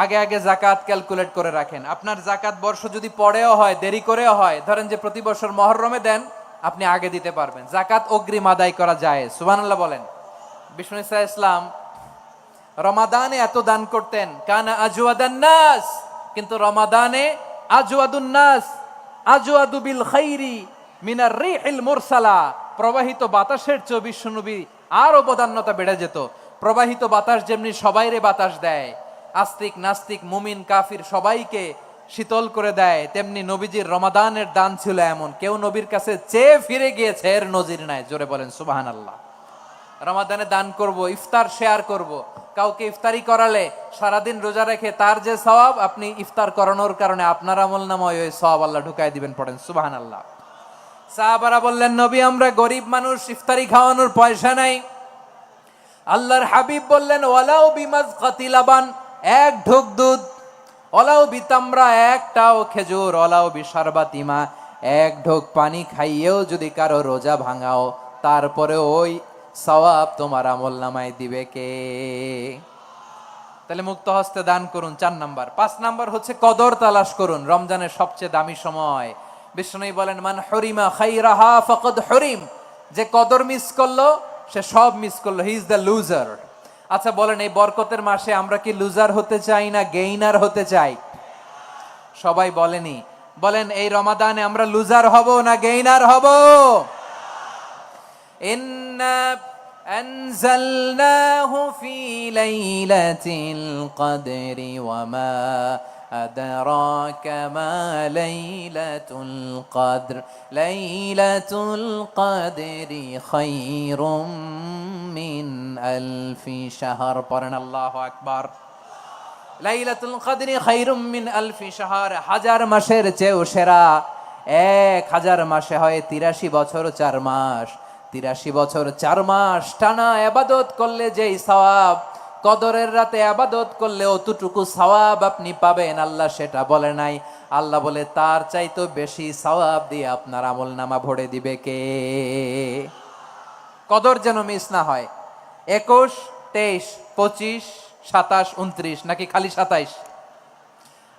আগে আগে যাকাত ক্যালকুলেট করে রাখেন। আপনার যাকাত বর্ষ যদি পরেও হয়, দেরি করেও হয়, ধরেন যে প্রতি বছর মুহররমে দেন, আপনি আগে দিতে পারবেন। যাকাত অগ্রিম আদায় করা যায়। সুবহানাল্লাহ বলেন। বিষ্ণু ইসা ইসলাম রমাদানে এত দান করতেন, কানা আজওয়াদান নাস, কিন্তু রমাদানে আজওয়াদুন নাস আজওয়াদু বিল খাইরি মিনার রিহিল মুরসালা। প্রবাহিত বাতাসের চেয়ে বিশ্বনবী আরো বদান্যতা বেড়ে যেত। প্রবাহিত বাতাস যেমনি সবাইরে বাতাস দেয়, আস্তিক নাস্তিক মুমিন কাফির সবাইকে শীতল করে দেয়, তেমনি নবীজির রমাদানের দান ছিল এমন, কেউ নবীর কাছে চেয়ে ফিরে গিয়েছে এর নজির নাই। জোরে বলেন সুবহানাল্লাহ। রমাদানে দান করব, ইফতার শেয়ার করব। কাউকে ইফতারি করালে সারাদিন রোজা রেখে তার যে সওয়াব, আপনি ইফতার করানোর কারণে আপনার আমলনামায় ওই সওয়াব আল্লাহ ঢুকাই দিবেন। পড়েন সুবহানাল্লাহ। সাহাবারা বললেন, নবী আমরা গরিব মানুষ, ইফতারি খাওয়ানোর পয়সা নাই। আল্লাহর হাবিব বললেন, ওয়ালাউ বিমাজকাতি লাবান, 1 ঢোক দুধ, ওয়ালাউ বিতামরা, 1টাও খেজুর, ওয়ালাউ বিশারবাতিমা, 1 ঢোক পানি খাইয়েও যদি কারো রোজা ভাঙাও, তারপরে ওই সওয়াব তোমার আমলনামায় দিবে কে? তাহলে মুক্ত হস্তে দান করুন 4 নাম্বার। 5 নাম্বার হচ্ছে কদর তালাশ করুন। রমজানের সবচেয়ে দামি সময়। বিষ্ণু বলেন, মান হরিমা খাইরাহা ফাকাদ হরিম। যে কদর মিস করলো সে সব মিস করলো, হি ইজ দ্য লুজার। আচ্ছা বলেন, এই বরকতের মাসে আমরা কি লুজার হতে চাই না গেইনার হতে চাই? সবাই বলেনি। বলেন, এই রমাদানে আমরা লুজার হব না গেইনার হব? ইন্না আনজালনাহু ফি লাইলাতিল কদরি ওয়া মা আদরাকা মা লাইলাতুল কদর লাইলাতুল কদরি খায়রুম মিন আলফি শাহর। পড়েন আল্লাহু আকবার। লাইলাতুল কদরি খায়রুম মিন আলফি শাহর, 1000 মাসের চেয়েও সেরা। 1000 মাসে হয় 83 বছর 4 মাস। 83 বছর 4 মাস টানা ইবাদত করলে যেই সওয়াব, কদরের রাতে ইবাদত করলে অতটুকু সওয়াব আপনি পাবেন, আল্লাহ সেটা বলে নাই। আল্লাহ বলে তার চাইতে বেশি সওয়াব দিয়ে আপনার আমলনামা ভরে দিবে কে? কদর যেন মিস না হয়। 21, 23, 25, 27, 29 নাকি খালি 27?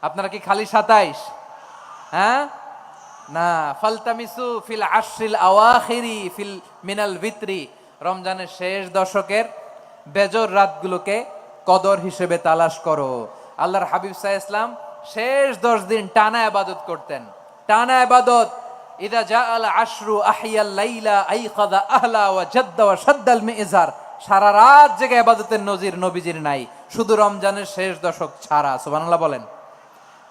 আপনারা কি খালি 27? হ্যাঁ না, ফালতামিসু ফিল আশরিল আওয়াখিরি ফিল মিনাল ভিতরি, রমজানের শেষ দশকের বেজর রাতগুলোকে কদর হিসেবে তালাশ করো। আল্লাহর হাবিব সাল্লাল্লাহু আলাইহি ওয়াসাল্লাম শেষ 10 দিন টানা ইবাদত করতেন, টানা ইবাদত। ইদা জাআল আশরু আহিয়াল লাইলা আইকাযা আহলা ওয়া জাদ্দা ওয়া শাদ্দাল মিজার, সারা রাত জেগে ইবাদতের নজির নবীজির নাই, শুধু রমজানের শেষ দশক ছাড়া। সুবহানাল্লাহ বলেন।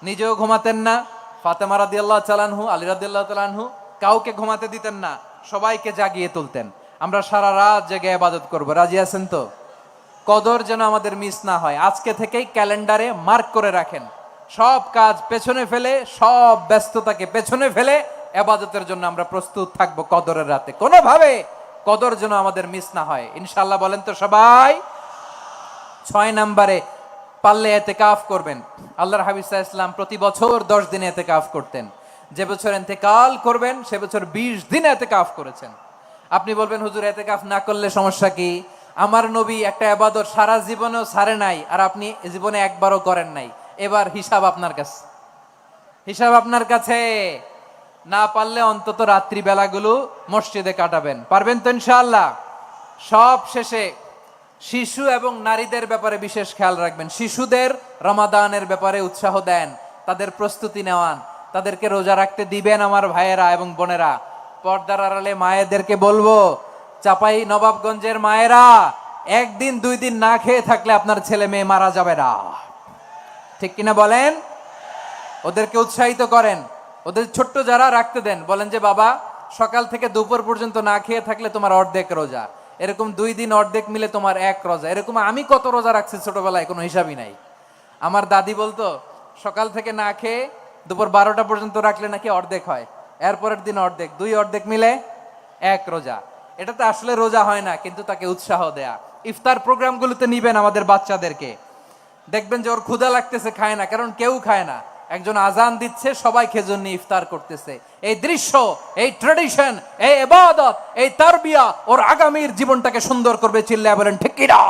নিজেও ঘুমাতেন না, ফাতেমা রাদিয়াল্লাহু তাআলা আনহু, আলী রাদিয়াল্লাহু তাআলা আনহু কাউকে ঘুমাতে দিতেন না, সবাইকে জাগিয়ে তুলতেন। আমরা সারা রাত জেগে ইবাদত করব, রাজি আছেন তো? কদর যেন আমাদের মিস না হয়, আজকে থেকেই ক্যালেন্ডারে মার্ক করে রাখেন। সব কাজ পেছনে ফেলে, সব ব্যস্ততাকে পেছনে ফেলে ইবাদতের জন্য আমরা প্রস্তুত থাকবো কদরের রাতে। কোনোভাবে কদর যেন আমাদের মিস না হয়, ইনশাআল্লাহ বলেন তো সবাই। 6 নম্বরে পারলে ইতিকাফ করবেন। আল্লাহর হাবিব সাল্লাল্লাহু আলাইহি ওয়াসাল্লাম প্রতি বছর 10 দিন ইতিকাফ করতেন। যে বছর ইন্তেকাল করবেন সে বছর 20 দিন ইতিকাফ করেছেন। আপনি বলবেন হুজুর ইতিকাফ না করলে সমস্যা কি? আমার নবী একটা ইবাদত সারা জীবনেও ছাড়ে নাই, আর আপনি জীবনে একবারও করেন নাই। এবার হিসাব আপনার কাছে, হিসাব আপনার কাছে। না পারলে অন্তত রাত্রি বেলাগুলো মসজিদে কাটাবেন, পারবেন তো ইনশাআল্লাহ? সব শেষে শিশু এবং নারীদের ব্যাপারে বিশেষ খেয়াল রাখবেন। শিশুদের রমাদানের ব্যাপারে উৎসাহ দেন, তাদের প্রস্তুতি নেওয়ান, তাদেরকে রোজা রাখতে দিবেন। আমার ভাইয়েরা এবং বোনেরা, পর্দার আড়ালে মায়েদেরকে বলবো, চাপাই নবাবগঞ্জের মায়েরা, 1 দিন 2 দিন না খেয়ে থাকলে আপনার ছেলে মেয়ে মারা যাবে না, ঠিক কিনা বলেন? ওদেরকে উৎসাহিত করেন, ওদের ছোট্ট যারা রাখতে দেন, বলেন যে বাবা সকাল থেকে দুপুর পর্যন্ত না খেয়ে থাকলে তোমার অর্ধেক রোজা, এরকম 2 দিন অর্ধেক মিলে তোমার 1 রোজা। এরকম আমি কত রোজা রাখছি ছোটবেলায়, কোনো হিসাবই নাই। আমার দাদি বলতো সকাল থেকে না খেয়ে দুপুর 12টা পর্যন্ত রাখলে নাকি অর্ধেক হয়, এরপরের দিন অর্ধেক, 2 অর্ধেক মিলে 1 রোজা। এটা তো আসলে রোজা হয় না, কিন্তু তাকে উৎসাহ দেয়া। ইফতার প্রোগ্রামগুলোতে নিবেন আমাদের বাচ্চাদেরকে, দেখবেন যে ওর ক্ষুধা লাগতেছে, খায় না, কারণ কেউ খায় না, একজন আজান দিচ্ছে, সবাই খেজুর নিয়ে ইফতার করতেছে। এই দৃশ্য, এই ট্র্যাডিশন, এই ইবাদত, এই তারবিয়া ওর আগামীর জীবনটাকে সুন্দর করবে। চিল্লায়া বলেন ঠিক কি না?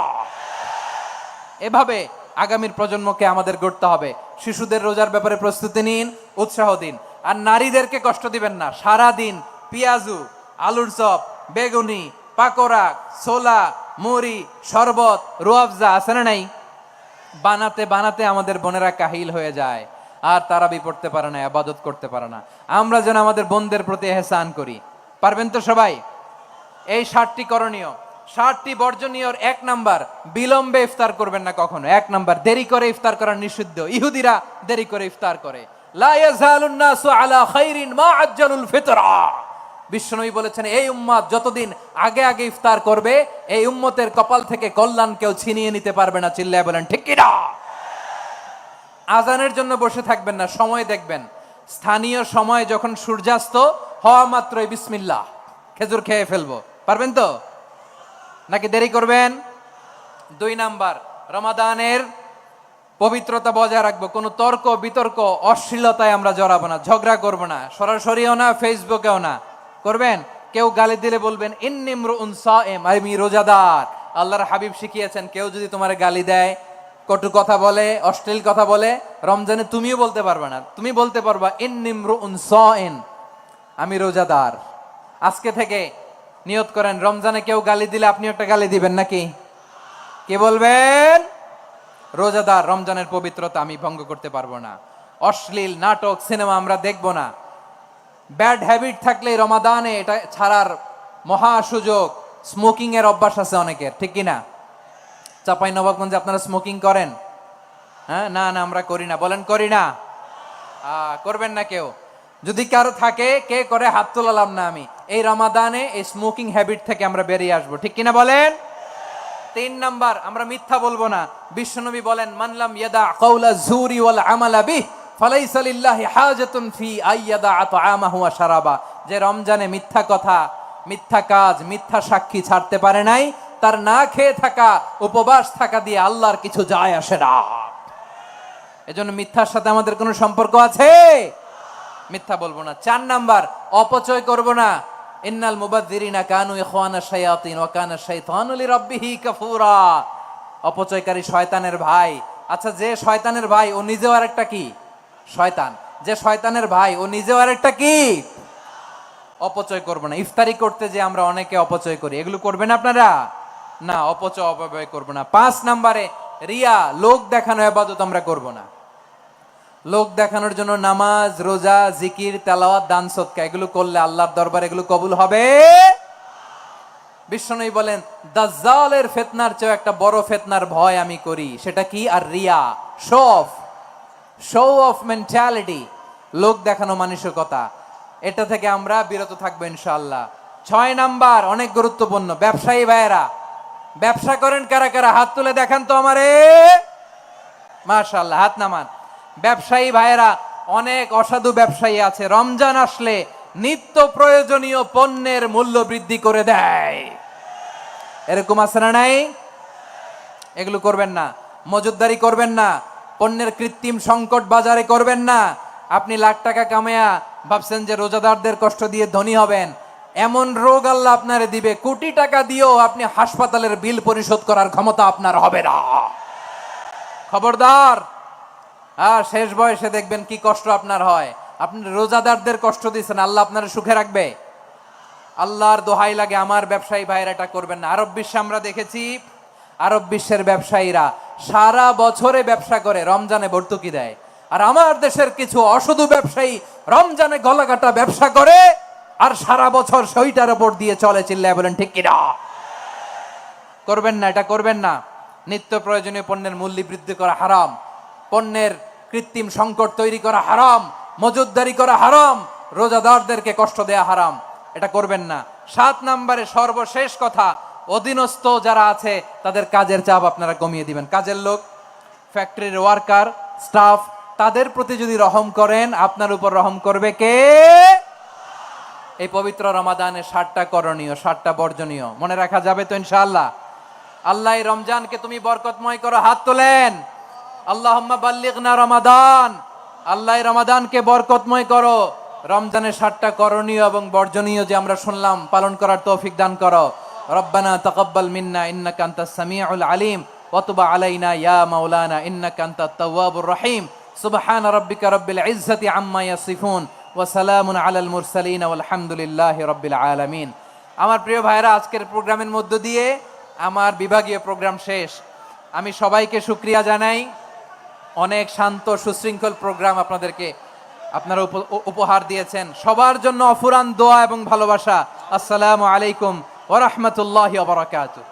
এভাবে আগামীর প্রজন্মকে আমাদের গড়তে হবে। শিশুদের রোজার ব্যাপারে প্রস্তুতি নিন, উৎসাহ দিন। আর নারীদেরকে কষ্ট দিবেন না। সারা দিন পেঁয়াজু, আলুর চপ, বেগুনি, পাকোড়া, ছোলা, মুড়ি, শরবত, রুয়াবজা আছে না নাই, বানাতে বানাতে আমাদের বোনেরা কাহিল হয়ে যায়, আর তারাবি পড়তে পারে না, ইবাদত করতে পারে না। আমরা যেন আমাদের বোনদের প্রতি ইহসান করি, পারবেন তো সবাই? এই 7টি করণীয়, 7টি বর্জনীয়। 1 নাম্বার, বিলম্বে ইফতার করবেন না কখনো। 1 নাম্বার, দেরি করে ইফতার করা নিষিদ্ধ। ইহুদিরা দেরি করে ইফতার করে। লা ইয়াজালুন নাসু আলা খাইরিন মা আজ্জালুল ফিতরা। বিশ্বনবী বলেছেন এই উম্মত যতদিন আগে আগে ইফতার করবে, এই উম্মতের কপাল থেকে কল্যাণ কেউ ছিনিয়ে নিতে পারবে না। চিল্লায় বলেন ঠিক কি না? আজানের জন্য বসে থাকবেন না, সময় দেখবেন। স্থানীয় সময় যখন সূর্যাস্ত হওয়া মাত্রই বিসমিল্লাহ, খেজুর খেয়ে ফেলবো, পারবেন তো? নাকি দেরি করবেন? 2 নাম্বার, রমাদানের পবিত্রতা বজায় রাখবো। কোনো তর্ক বিতর্ক অশ্লীলতায় আমরা জড়াবো না, ঝগড়া করবো না, সরাসরিও না, ফেসবুকেও না। করবেন? কেউ গালি দিলে বলবেন ইন্নী ইমরুউন সায়েম, আমি রোজাদার। আল্লাহর হাবিব শিখিয়েছেন, কেউ যদি তোমার গালি দেয়, কটু কথা বলে, অশ্লীল কথা বলে, রমজানে তুমিও বলতে পারবে না। তুমি বলতে পারবা ইন্নী ইমরুউন সায়েম, আমি রোজাদার। আজকে থেকে নিয়ত করেন, রমজানে কেউ গালি দিলে আপনি একটা গালি দিবেন নাকি? কে বলবেন? রোজাদার, রমজানের পবিত্রতা আমি ভঙ্গ করতে পারবো না। অশ্লীল নাটক, সিনেমা আমরা দেখবো না। ব্যাড হ্যাবিট থাকলে রমাদানে এটা ছাড়ার মহা সুযোগ। স্মোকিং এর অভ্যাস আছে অনেকের, ঠিক কিনা? চাপাই নবাবগঞ্জে আপনারা স্মোকিং করেন? হ্যাঁ, না না আমরা করি না। বলেন করি না? করবেন না কেউ। যদি কারো থাকে, কে করে হাত তোলালাম না আমি। এই রমাদানে এই স্মোকিং হ্যাবিট থেকে আমরা বেরিয়ে আসবো, ঠিক কিনা বলেন? 3 নাম্বার, আমরা মিথ্যা বলবো না। বিশ্বনবী বলেন মানলাম ইয়াদা কাওলা যুরি ওয়াল আমালা বিহি ফালাইসা লিল্লাহি হাজাতুন ফি আইয়াদা আতআমাহু ওয়া শারাবা। যে রমজানে মিথ্যা কথা, মিথ্যা কাজ, মিথ্যা সাক্ষী ছাড়তে পারে নাই, তার না খেয়ে থাকা, উপবাস থাকা দিয়ে আল্লাহর কিছু যায় আসে না। এজন্য মিথ্যার সাথে আমাদের কোনো সম্পর্ক আছে? মিথ্যা বলবো না। 4 নাম্বার, অপচয় করব না। ইন্নাল মুবাযযিরিনা কানু ইখওয়ানা শায়াতিন ওয়া কানা শাইতানু লিরাব্বিহি কাফুরা। অপচয়কারী শয়তানের ভাই। আচ্ছা, যে শয়তানের ভাই ও নিজেও আরেকটা কি? শয়তান। যে শয়তানের ভাই ও নিজেও আরেকটা কি? অপচয় করবো না। ইফতারি করতে যে আমরা অনেকে অপচয় করি, এগুলো করবেন আপনারা? না, অপচয় অপব্যয় করবো না। 5 নম্বরে রিয়া, লোক দেখানো ইবাদত আমরা করব না। লোক দেখানোর জন্য নামাজ, রোজা, জিকির, তেলাওয়াত, দান সদকা এগুলো করলে আল্লাহর দরবারে এগুলো কবুল হবে। বিশ্বনবী বলেন, দাজ্জালের ফিতনার চেয়ে একটা বড় ফিতনার ভয় আমি করি, সেটা কি? আর রিয়া, শো অফ মেন্টালিটি, লোক দেখানো মানসিকতা। এটা থেকে আমরা বিরত থাকবো ইনশাআল্লাহ। 6 নাম্বার অনেক গুরুত্বপূর্ণ, ব্যবসায়ী ভাইয়েরা, ব্যবসা করেন কারা কারা? হাত তুলে দেখান তো আমারে। মাশাআল্লাহ, হাত নামান। ব্যবসায়ী ভাইয়েরা, অনেক অসাধু ব্যবসায়ী আছে, রমজান আসলে নিত্য প্রয়োজনীয় পণ্যের মূল্য বৃদ্ধি করে দেয়। এরকম আছে না নাই? এগুলো করবেন না। মজুদদারি করবেন না। পণ্যের কৃত্রিম সংকট বাজারে করবেন না। আপনি লাখ টাকা কামায়া ভাবছেন যে রোজাদারদের কষ্ট দিয়ে ধনী হবেন, এমন রোগ আল্লাহ আপনারে দিবে, কোটি টাকা দিয়েও আপনি হাসপাতালের বিল পরিশোধ করার ক্ষমতা আপনার হবে না। খবরদার। শেষ বয়সে দেখবেন কি কষ্ট আপনার হয়। আপনি রোজাদারদের কষ্ট দিচ্ছেন, আল্লাহ আপনার সুখে রাখবে? আল্লাহর দোহাই লাগে, আমার ব্যবসায়ী ভাইয়েরা এটা করবেন না। আরব বিশ্বে আমরা দেখেছি, আরব বিশ্বের ব্যবসায়ীরা সারা বছরে ব্যবসা করে, রমজানে ভর্তুকি দেয়। আর আমার দেশের কিছু অসাধু ব্যবসায়ী রমজানে গলাকাটা ব্যবসা করে আর সারা বছর সইটার উপর দিয়ে চলে। চিল্লায় বলেন ঠিক কিনা? করবেন না, এটা করবেন না। নিত্য প্রয়োজনীয় পণ্যের মূল্য বৃদ্ধি করা হারাম, পণ্যের কৃত্রিম সংকট তৈরি করা হারাম, মজুদদারি করা হারাম, রোজাদারদেরকে কষ্ট দেয়া হারাম, এটা করবেন না। 7 নম্বরে সর্বশেষ কথা, অধীনস্থ যারা আছে তাদের কাজের চাপ আপনারা কমিয়ে দিবেন। কাজের লোক, ফ্যাক্টরির ওয়ার্কার, স্টাফ, তাদের প্রতি যদি রহম করেন, আপনার উপর রহম করবে কে? এই পবিত্র রমাদানে 7টা করণীয়, 7টা বর্জনীয় মনে রাখা যাবে তো ইনশাআল্লাহ? আল্লাহ এই রমজানকে তুমি বরকতময় করো। হাত তোলেন। আল্লাহুম্মা বাল্লিগনা রমাদান। আল্লাহ এই রমাদানকে বরকতময় করো। রমজানের 7টা করণীয় এবং বর্জনীয় যে আমরা শুনলাম, পালন করার তৌফিক দান করো। রব্বানা তাকাব্বাল মিন্না ইন্নাকা আনতাস সামিউল আলিম ওয়া তুব আলাইনা ইয়া মাওলানা ইন্নাকা আনতাত তাওয়াবুর রহিম। সুবহানা রাব্বিকা রাব্বিল ইজ্জাতি আম্মা ইয়াসিফুন ওয়া সালামুন আলাল মুরসালিন ওয়ালহামদুলিল্লাহি রাব্বিল আলামিন। আমার প্রিয় ভাইরা, আজকের প্রোগ্রামের মধ্য দিয়ে আমার বিভাগীয় প্রোগ্রাম শেষ। আমি সবাইকে শুকরিয়া জানাই। অনেক শান্ত সুশৃঙ্খল প্রোগ্রাম আপনারা উপহার দিয়েছেন। সবার জন্য অফুরান দোয়া এবং ভালোবাসা। আসসালামু আলাইকুম ওয়া রাহমাতুল্লাহি ওয়া বারাকাতুহু।